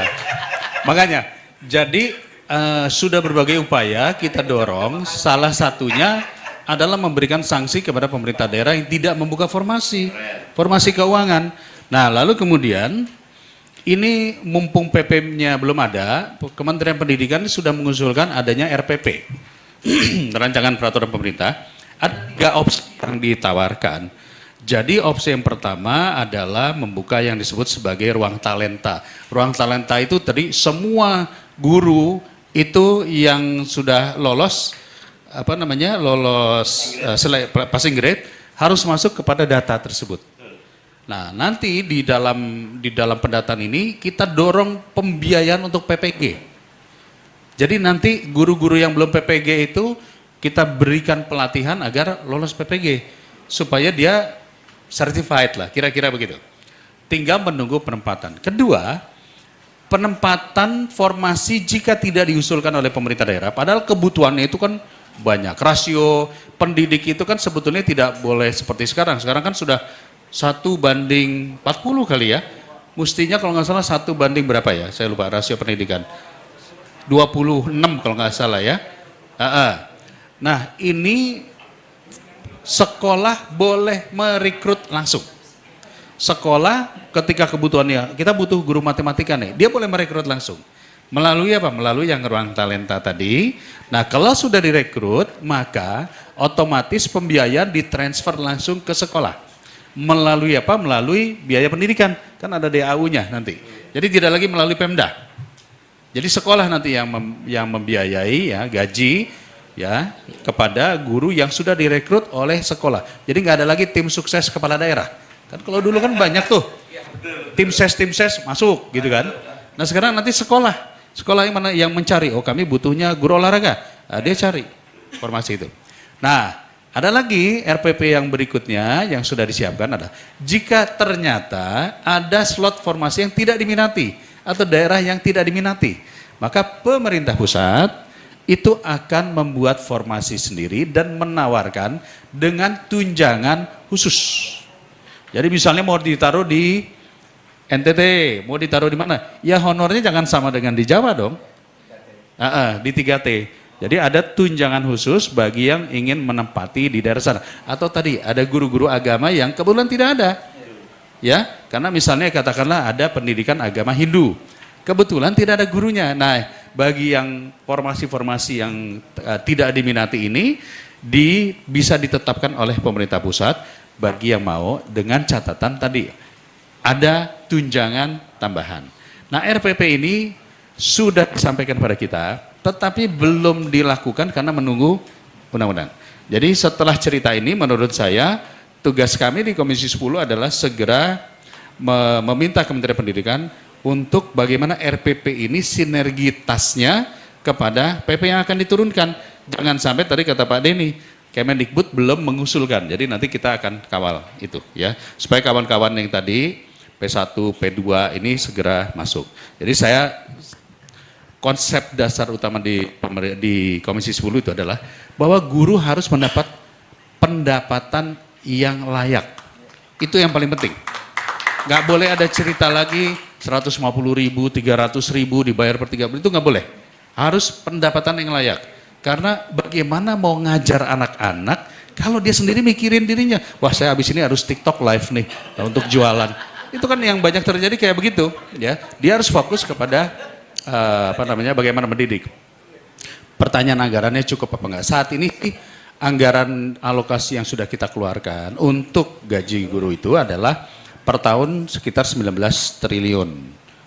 Makanya jadi sudah berbagai upaya kita dorong, salah satunya adalah memberikan sanksi kepada pemerintah daerah yang tidak membuka formasi keuangan. Nah lalu kemudian ini mumpung PP-nya belum ada, Kementerian Pendidikan sudah mengusulkan adanya RPP, rancangan peraturan pemerintah. Ada 3 opsi yang ditawarkan. Jadi opsi yang pertama adalah membuka yang disebut sebagai ruang talenta. Ruang talenta itu tadi semua guru itu yang sudah lolos passing grade harus masuk kepada data tersebut. Nah, nanti di dalam pendataan ini kita dorong pembiayaan untuk PPG. Jadi nanti guru-guru yang belum PPG itu kita berikan pelatihan agar lolos PPG supaya dia certified lah, kira-kira begitu. Tinggal menunggu penempatan. Kedua, penempatan formasi jika tidak diusulkan oleh pemerintah daerah, padahal kebutuhannya itu kan banyak. Rasio pendidik itu kan sebetulnya tidak boleh seperti sekarang. Sekarang kan sudah 1:40 kali ya. mestinya kalau nggak salah 1 banding berapa ya? Saya lupa rasio pendidikan. 26 kalau nggak salah ya. Nah ini sekolah boleh merekrut langsung. Sekolah ketika kebutuhannya, kita butuh guru matematika nih, dia boleh merekrut langsung. Melalui apa? Melalui yang ruang talenta tadi. Nah kalau sudah direkrut, maka otomatis pembiayaan ditransfer langsung ke sekolah. Melalui apa? Melalui biaya pendidikan. Kan ada DAU-nya nanti. Jadi tidak lagi melalui Pemda. Jadi sekolah nanti yang membiayai ya gaji ya kepada guru yang sudah direkrut oleh sekolah. Jadi nggak ada lagi tim sukses kepala daerah. Kan kalau dulu kan banyak tuh tim ses masuk gitu kan. Nah sekarang nanti sekolah yang mana yang mencari, oh kami butuhnya guru olahraga, nah, dia cari informasi itu. Nah ada lagi RPP yang berikutnya yang sudah disiapkan ada jika ternyata ada slot formasi yang tidak diminati atau daerah yang tidak diminati, maka pemerintah pusat itu akan membuat formasi sendiri dan menawarkan dengan tunjangan khusus. Jadi misalnya mau ditaruh di NTT, mau ditaruh di mana? Ya honornya jangan sama dengan di Jawa dong. Di 3T. Jadi ada tunjangan khusus bagi yang ingin menempati di daerah sana. Atau tadi ada guru-guru agama yang kebetulan tidak ada. Ya, karena misalnya katakanlah ada pendidikan agama Hindu. Kebetulan tidak ada gurunya. Nah, bagi yang formasi-formasi yang tidak diminati ini bisa ditetapkan oleh pemerintah pusat bagi yang mau dengan catatan tadi ada tunjangan tambahan. Nah RPP ini sudah disampaikan pada kita, tetapi belum dilakukan karena menunggu undang-undang. Jadi setelah cerita ini menurut saya, tugas kami di Komisi 10 adalah segera meminta Kementerian Pendidikan untuk bagaimana RPP ini sinergitasnya kepada PP yang akan diturunkan. Jangan sampai tadi kata Pak Denny, Kemendikbud belum mengusulkan, jadi nanti kita akan kawal itu ya, supaya kawan-kawan yang tadi P1, P2 ini segera masuk. Jadi saya konsep dasar utama di Komisi 10 itu adalah bahwa guru harus mendapat pendapatan yang layak. Itu yang paling penting. Nggak boleh ada cerita lagi 150.000, 300.000 dibayar per 3 bulan, itu nggak boleh. Harus pendapatan yang layak. Karena bagaimana mau ngajar anak-anak kalau dia sendiri mikirin dirinya, wah saya habis ini harus TikTok live nih untuk jualan. Itu kan yang banyak terjadi kayak begitu, ya. Dia harus fokus kepada bagaimana mendidik. Pertanyaan anggarannya cukup apa enggak? Saat ini anggaran alokasi yang sudah kita keluarkan untuk gaji guru itu adalah per tahun sekitar 19 triliun.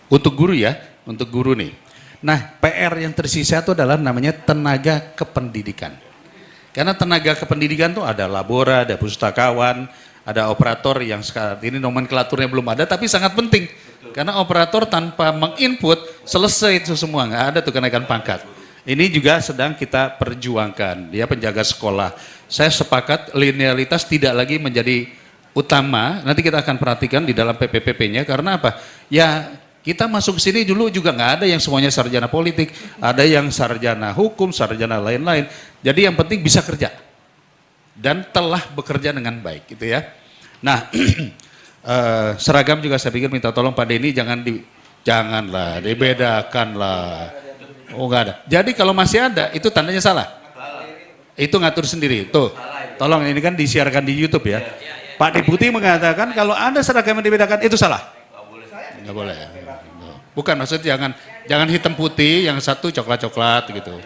Untuk guru ya, untuk guru nih. Nah, PR yang tersisa itu adalah namanya tenaga kependidikan. Karena tenaga kependidikan itu ada labora, ada pustakawan, ada operator yang sekarang ini nomenklaturnya belum ada, tapi sangat penting. Karena operator tanpa menginput, selesai itu semua, nggak ada tuh kenaikan pangkat. Ini juga sedang kita perjuangkan, dia penjaga sekolah. Saya sepakat linearitas tidak lagi menjadi utama, nanti kita akan perhatikan di dalam PPPP-nya, karena apa? Ya, kita masuk ke sini dulu juga nggak ada yang semuanya sarjana politik, ada yang sarjana hukum, sarjana lain-lain. Jadi yang penting bisa kerja dan telah bekerja dengan baik, gitu ya. Nah, seragam juga saya pikir minta tolong Pak Denny janganlah dibedakanlah. Oh nggak ada. Jadi kalau masih ada itu tandanya salah. Itu ngatur sendiri. Tuh, tolong ini kan disiarkan di YouTube ya. Pak Deputi mengatakan kalau ada seragam yang dibedakan itu salah. Nggak boleh. Bukan, maksudnya jangan hitam putih, yang satu coklat-coklat gitu.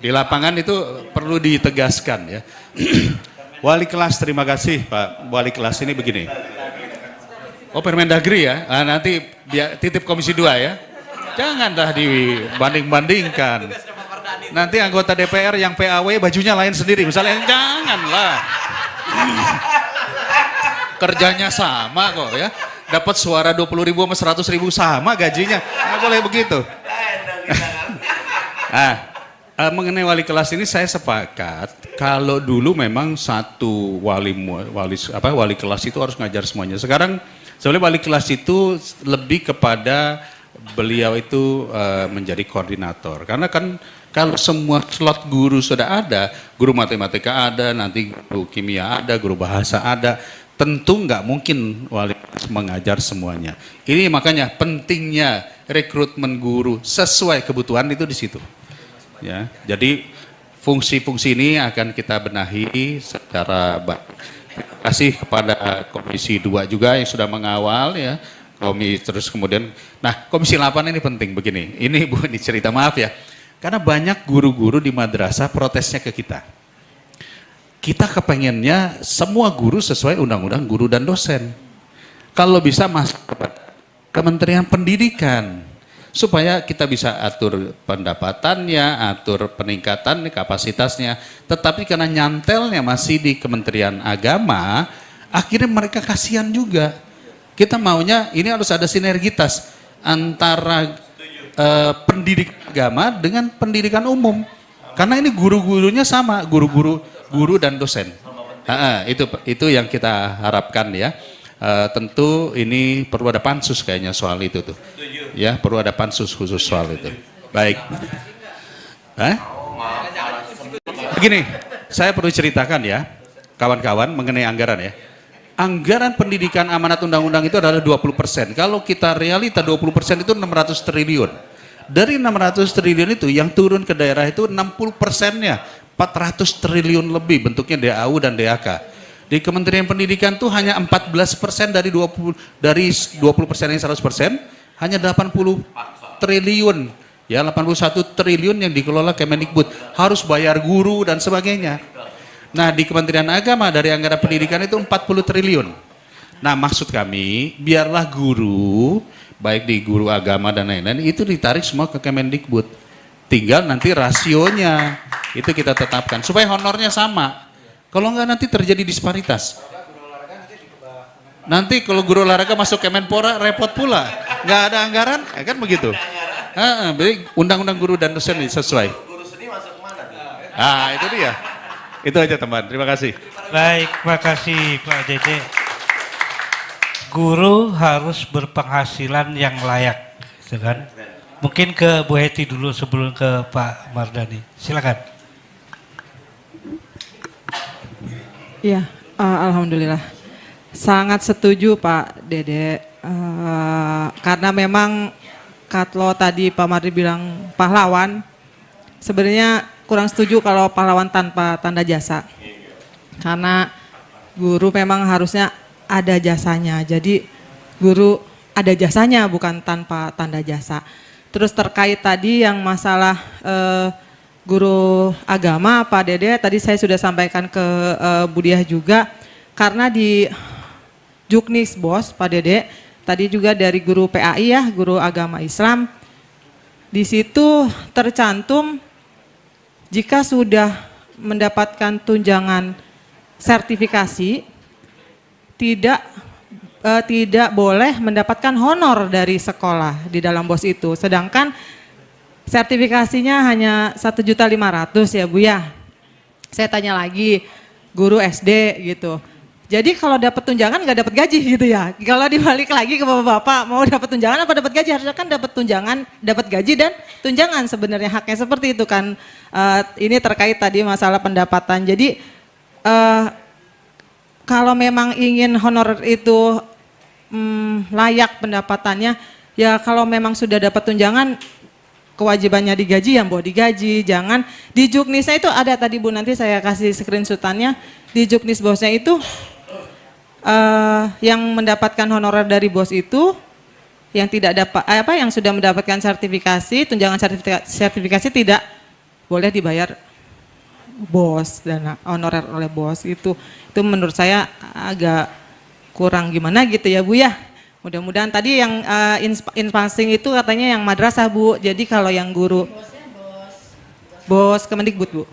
Di lapangan itu perlu ditegaskan ya. Wali kelas, terima kasih Pak Wali kelas, ini begini. Oh Permendagri ya, nanti titip Komisi 2 ya. Janganlah dibanding-bandingkan. Nanti anggota DPR yang PAW bajunya lain sendiri, misalnya janganlah. Kerjanya sama kok ya. Dapat suara 20.000 sama 100.000 sama gajinya, nggak boleh begitu. Mengenai wali kelas ini saya sepakat. Kalau dulu memang satu wali kelas itu harus ngajar semuanya. Sekarang sebenarnya wali kelas itu lebih kepada beliau itu menjadi koordinator. Karena kan kalau semua slot guru sudah ada, guru matematika ada, nanti guru kimia ada, guru bahasa ada, tentu nggak mungkin wali mengajar semuanya. Ini makanya pentingnya rekrutmen guru sesuai kebutuhan itu di situ. Ya, jadi fungsi-fungsi ini akan kita benahi secara baik. Terima kasih kepada Komisi 2 juga yang sudah mengawal ya. Terus kemudian, nah Komisi 8 ini penting begini. Ini Bu, ini cerita maaf ya. Karena banyak guru-guru di madrasah protesnya ke kita. Kita kepengennya semua guru sesuai undang-undang guru dan dosen. Kalau bisa masuk ke Kementerian Pendidikan. Supaya kita bisa atur pendapatannya, atur peningkatan kapasitasnya. Tetapi karena nyantelnya masih di Kementerian Agama, akhirnya mereka kasihan juga. Kita maunya ini harus ada sinergitas antara pendidikan agama dengan pendidikan umum. Karena ini guru-gurunya sama, guru dan dosen. Itu yang kita harapkan ya. Tentu ini perlu ada pansus kayaknya soal itu tuh. Ya, perlu ada pansus khusus soal itu. Baik. Begini, saya perlu ceritakan ya, kawan-kawan mengenai anggaran ya. Anggaran pendidikan amanat undang-undang itu adalah 20%. Kalau kita realita 20% itu 600 triliun. Dari 600 triliun itu yang turun ke daerah itu 60%-nya 400 triliun lebih bentuknya DAU dan DAK. Di Kementerian Pendidikan tuh hanya 14% dari 20% yang 100%, hanya 80 triliun. Ya, 81 triliun yang dikelola Kemendikbud. Harus bayar guru dan sebagainya. Nah, di Kementerian Agama dari anggaran pendidikan itu 40 triliun. Nah, maksud kami, biarlah guru, baik di guru agama dan lain-lain, itu ditarik semua ke Kemendikbud. Tinggal nanti rasionya, itu kita tetapkan. Supaya honornya sama. Kalau enggak nanti terjadi disparitas. Nanti kalau guru olahraga masuk Kemenpora, repot pula. Nggak ada anggaran, ya kan begitu. Jadi undang-undang guru dan dosen sesuai. Guru seni masuk kemana? Itu dia. Itu aja teman, terima kasih. Baik, makasih Pak Dede. Guru harus berpenghasilan yang layak, gitu kan? Mungkin ke Bu Heti dulu sebelum ke Pak Mardani. Silakan. Iya, alhamdulillah. Sangat setuju Pak Dede. Karena memang kalau tadi Pak Mardi bilang pahlawan, sebenarnya kurang setuju kalau pahlawan tanpa tanda jasa. Karena guru memang harusnya ada jasanya. Jadi guru ada jasanya bukan tanpa tanda jasa. Terus terkait tadi yang masalah guru agama Pak Dede, tadi saya sudah sampaikan ke Bu Diah juga, karena di Juknis Bos Pak Dede, tadi juga dari guru PAI ya, guru agama Islam, di situ tercantum jika sudah mendapatkan tunjangan sertifikasi, tidak boleh mendapatkan honor dari sekolah di dalam BOS itu. Sedangkan sertifikasinya hanya 1.500.000 ya Bu ya. Saya tanya lagi, guru SD gitu. Jadi kalau dapat tunjangan nggak dapat gaji gitu ya. Kalau dibalik lagi ke bapak-bapak, mau dapat tunjangan apa dapat gaji? Harusnya kan dapat tunjangan, dapat gaji dan tunjangan sebenarnya haknya seperti itu kan. Ini terkait tadi masalah pendapatan. Jadi kalau memang ingin honor itu layak pendapatannya, ya kalau memang sudah dapat tunjangan, kewajibannya digaji yang bawa digaji. Jangan di Juknisnya itu ada tadi Bu, nanti saya kasih screenshotannya. Di Juknis bosnya itu yang mendapatkan honorer dari bos itu yang tidak dapat yang sudah mendapatkan sertifikasi, tunjangan sertifikasi tidak boleh dibayar bos dan honorer oleh bos. Itu menurut saya agak kurang gimana gitu ya Bu ya. Mudah-mudahan tadi yang inspasing itu katanya yang madrasah Bu. Jadi kalau yang guru bos Kemendikbud Bu.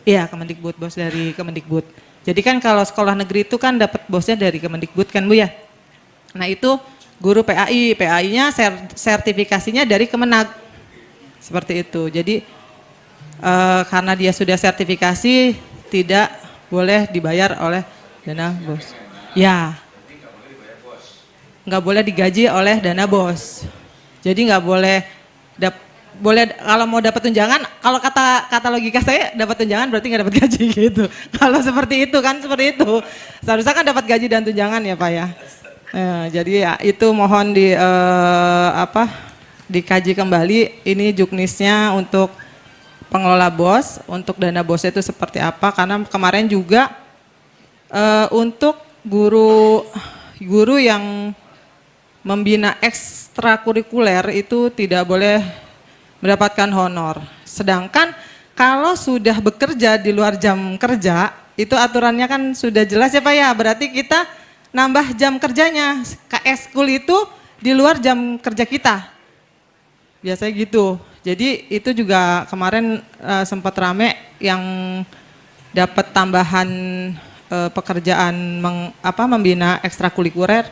Iya Kemendikbud, bos dari Kemendikbud. Jadi kan kalau sekolah negeri itu kan dapat bosnya dari Kemendikbud kan Bu ya. Nah itu guru PAI, PAI-nya sertifikasinya dari Kemenag. Seperti itu. Jadi karena dia sudah sertifikasi tidak boleh dibayar oleh dana bos. Ya. Nggak boleh digaji oleh dana bos. Jadi nggak boleh boleh kalau mau dapat tunjangan, kalau kata logika saya dapat tunjangan berarti nggak dapat gaji gitu. Kalau seperti itu kan seperti itu. Seharusnya kan dapat gaji dan tunjangan ya Pak ya. Jadi ya itu mohon dikaji kembali ini juknisnya untuk pengelola BOS, untuk dana BOS itu seperti apa, karena kemarin juga untuk guru yang membina ekstrakurikuler itu tidak boleh mendapatkan honor. Sedangkan kalau sudah bekerja di luar jam kerja, itu aturannya kan sudah jelas ya Pak ya, berarti kita nambah jam kerjanya, ekskul itu di luar jam kerja kita. Biasanya gitu. Jadi itu juga kemarin sempat rame yang dapat tambahan pekerjaan membina ekstrakurikuler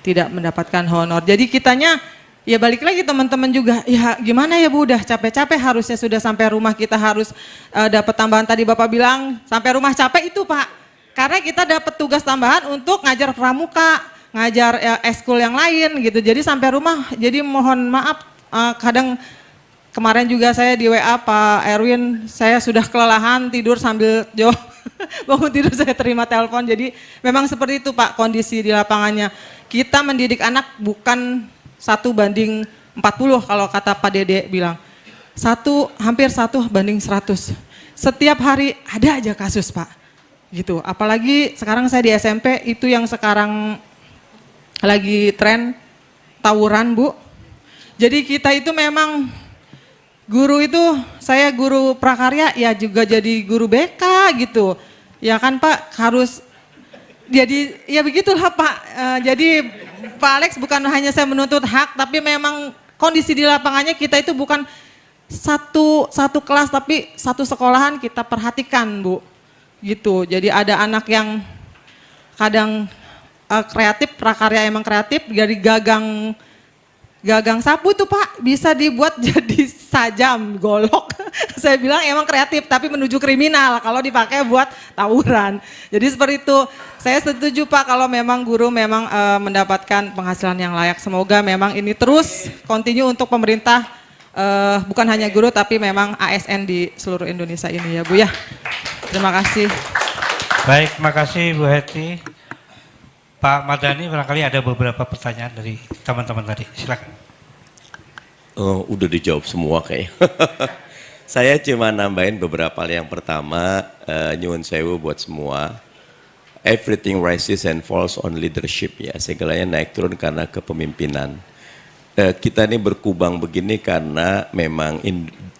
tidak mendapatkan honor. Jadi kitanya ya balik lagi teman-teman juga, ya gimana ya Bu, udah capek-capek harusnya sudah sampai rumah kita harus dapat tambahan, tadi Bapak bilang sampai rumah capek itu Pak. Karena kita dapat tugas tambahan untuk ngajar pramuka, ngajar ekskul yang lain gitu. Jadi sampai rumah, jadi mohon maaf kadang kemarin juga saya di WA Pak Erwin, saya sudah kelelahan tidur sambil bangun tidur saya terima telepon. Jadi memang seperti itu Pak kondisi di lapangannya. Kita mendidik anak bukan 1:40 kalau kata Pak Dede bilang. Hampir 1:100. Setiap hari ada aja kasus Pak. Gitu. Apalagi sekarang saya di SMP itu yang sekarang lagi tren tawuran Bu. Jadi kita itu memang guru itu, saya guru prakarya ya juga jadi guru BK gitu. Ya kan Pak harus jadi ya begitulah Pak. Jadi Pak Alex bukan hanya saya menuntut hak, tapi memang kondisi di lapangannya kita itu bukan satu kelas tapi satu sekolahan kita perhatikan Bu. Gitu. Jadi ada anak yang kadang kreatif, prakarya emang kreatif, dari gagang sapu itu Pak bisa dibuat jadi sajam, golok. Saya bilang emang kreatif tapi menuju kriminal kalau dipakai buat tawuran. Jadi seperti itu. Saya setuju Pak kalau memang guru memang mendapatkan penghasilan yang layak. Semoga memang ini terus continue untuk pemerintah, bukan hanya guru tapi memang ASN di seluruh Indonesia ini ya Bu ya. Terima kasih. Baik, terima kasih Bu Heti. Pak Mardhani, barangkali ada beberapa pertanyaan dari teman-teman tadi. Silakan. Udah dijawab semua kayak. Saya cuma nambahin beberapa hal. Yang pertama, nyuwun sewu buat semua. Everything rises and falls on leadership ya. Segalanya naik turun karena kepemimpinan. Kita ini berkubang begini karena memang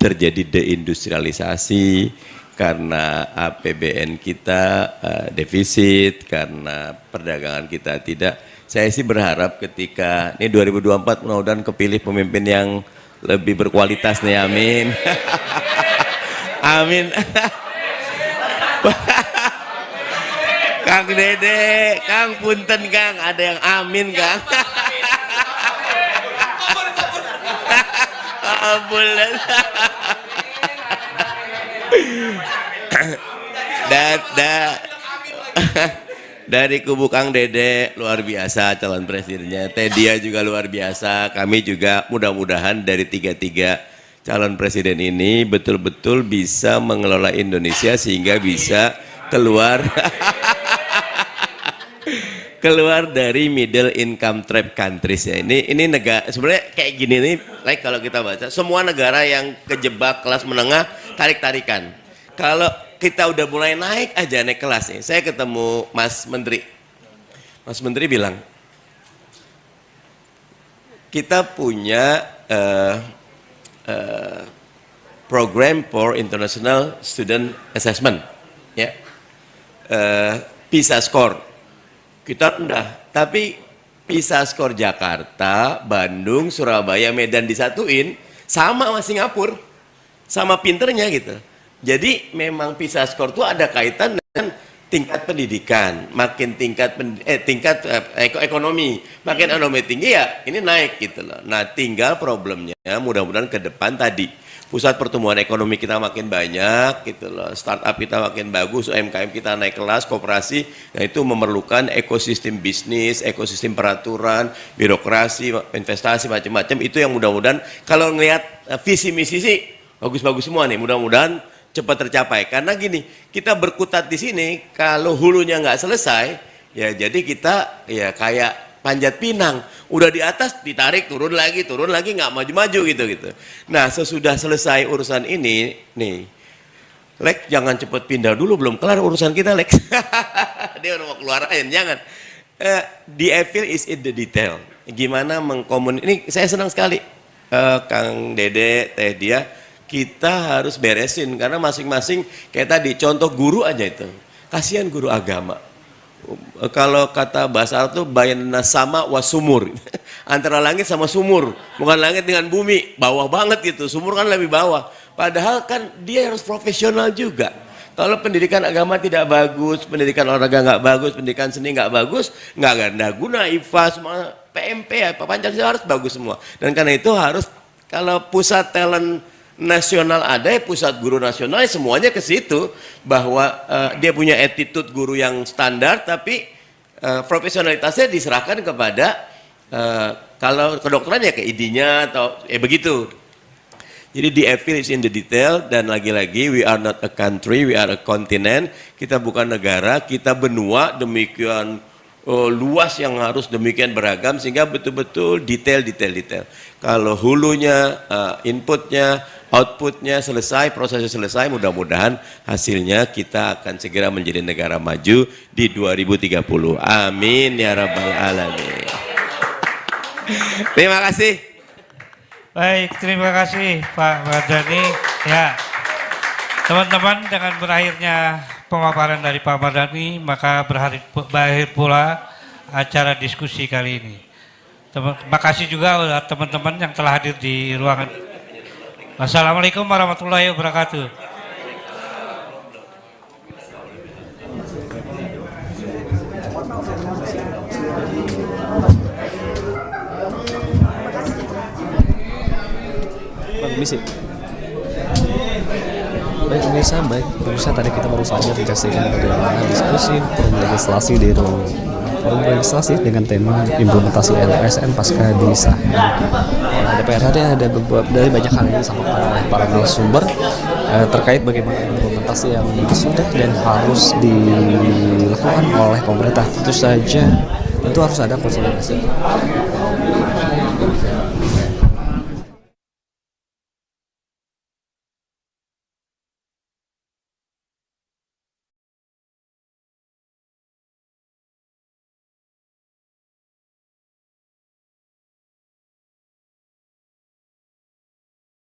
terjadi deindustrialisasi, karena APBN kita defisit, karena perdagangan kita tidak. Saya sih berharap ketika ini 2024 mudah-mudahan kepilih pemimpin yang lebih berkualitas nih, amin. Amin. Kang Dede, Kang punten Kang, ada yang amin Kang. Bulan. Dari kubu Kang Dede luar biasa calon presidennya, Tedia juga luar biasa. Kami juga mudah-mudahan dari tiga calon presiden ini betul-betul bisa mengelola Indonesia sehingga bisa keluar dari middle income trap countries ya. Ini negara sebenarnya kayak gini nih, like kalau kita baca semua negara yang kejebak kelas menengah tarik-tarikan. Kalau kita udah mulai naik aja naik kelas nih. Saya ketemu Mas Menteri. Mas Menteri bilang, kita punya program for international student assessment, ya, PISA score. Kita rendah, tapi PISA score Jakarta, Bandung, Surabaya, Medan disatuin sama Singapura, sama pinternya gitu. Jadi memang PISA score itu ada kaitan dengan tingkat pendidikan, makin tingkat ekonomi, makin ekonomi tinggi ya ini naik gitu loh. Nah tinggal problemnya mudah-mudahan ke depan tadi pusat pertumbuhan ekonomi kita makin banyak gitu loh, startup kita makin bagus, UMKM kita naik kelas, koperasi, nah itu memerlukan ekosistem bisnis, ekosistem peraturan, birokrasi, investasi macam-macam. Itu yang mudah-mudahan kalau ngelihat visi misi sih bagus-bagus semua nih, mudah-mudahan cepat tercapai. Karena gini, kita berkutat di sini, kalau hulunya nggak selesai, ya jadi kita ya kayak Panjat Pinang, udah di atas ditarik turun lagi nggak maju-maju gitu. Nah sesudah selesai urusan ini nih, Lex jangan cepet pindah dulu, belum kelar urusan kita Lex. Dia udah mau keluarin, jangan. The evil is in the detail. Gimana ini saya senang sekali Kang Dede, Teh Dia, kita harus beresin karena masing-masing kayak tadi contoh guru aja itu. Kasihan guru agama. Kalau kata bahasa Arab tuh bayana sama wasumur. Antara langit sama sumur, bukan langit dengan bumi, bawah banget gitu. Sumur kan lebih bawah. Padahal kan dia harus profesional juga. Kalau pendidikan agama tidak bagus, pendidikan olahraga nggak bagus, pendidikan seni nggak bagus, nggak ada guna. IPA semua, PMP, Pancasila harus bagus semua. Dan karena itu harus, kalau pusat talent nasional ada, pusat guru nasional, semuanya ke situ, bahwa dia punya attitude guru yang standar, tapi profesionalitasnya diserahkan kepada kalau kedokteran ya ke ID-nya atau begitu. Jadi the evil is in the detail, dan lagi-lagi we are not a country, we are a continent. Kita bukan negara, kita benua demikian luas yang harus demikian beragam, sehingga betul-betul detail. Kalau hulunya, inputnya, outputnya selesai, prosesnya selesai, mudah-mudahan hasilnya kita akan segera menjadi negara maju di 2030. Amin ya rabbal alamin. Terima kasih. Baik, terima kasih Pak Mardhani. Ya, teman-teman, dengan berakhirnya pemaparan dari Pak Mardhani, maka berakhir pula acara diskusi kali ini. Terima kasih juga oleh teman-teman yang telah hadir di ruangan. Wassalamualaikum warahmatullahi wabarakatuh. Misi. Baik pemirsa, tadi kita baru saja menyaksikan bagaimana diskusi forum legislasi dengan tema implementasi LSN pasca disahkan oleh DPR. Ada dari banyak hal yang disampaikan oleh para narasumber terkait bagaimana implementasi yang sudah dan harus dilakukan oleh pemerintah. Tentu saja harus ada konsolidasi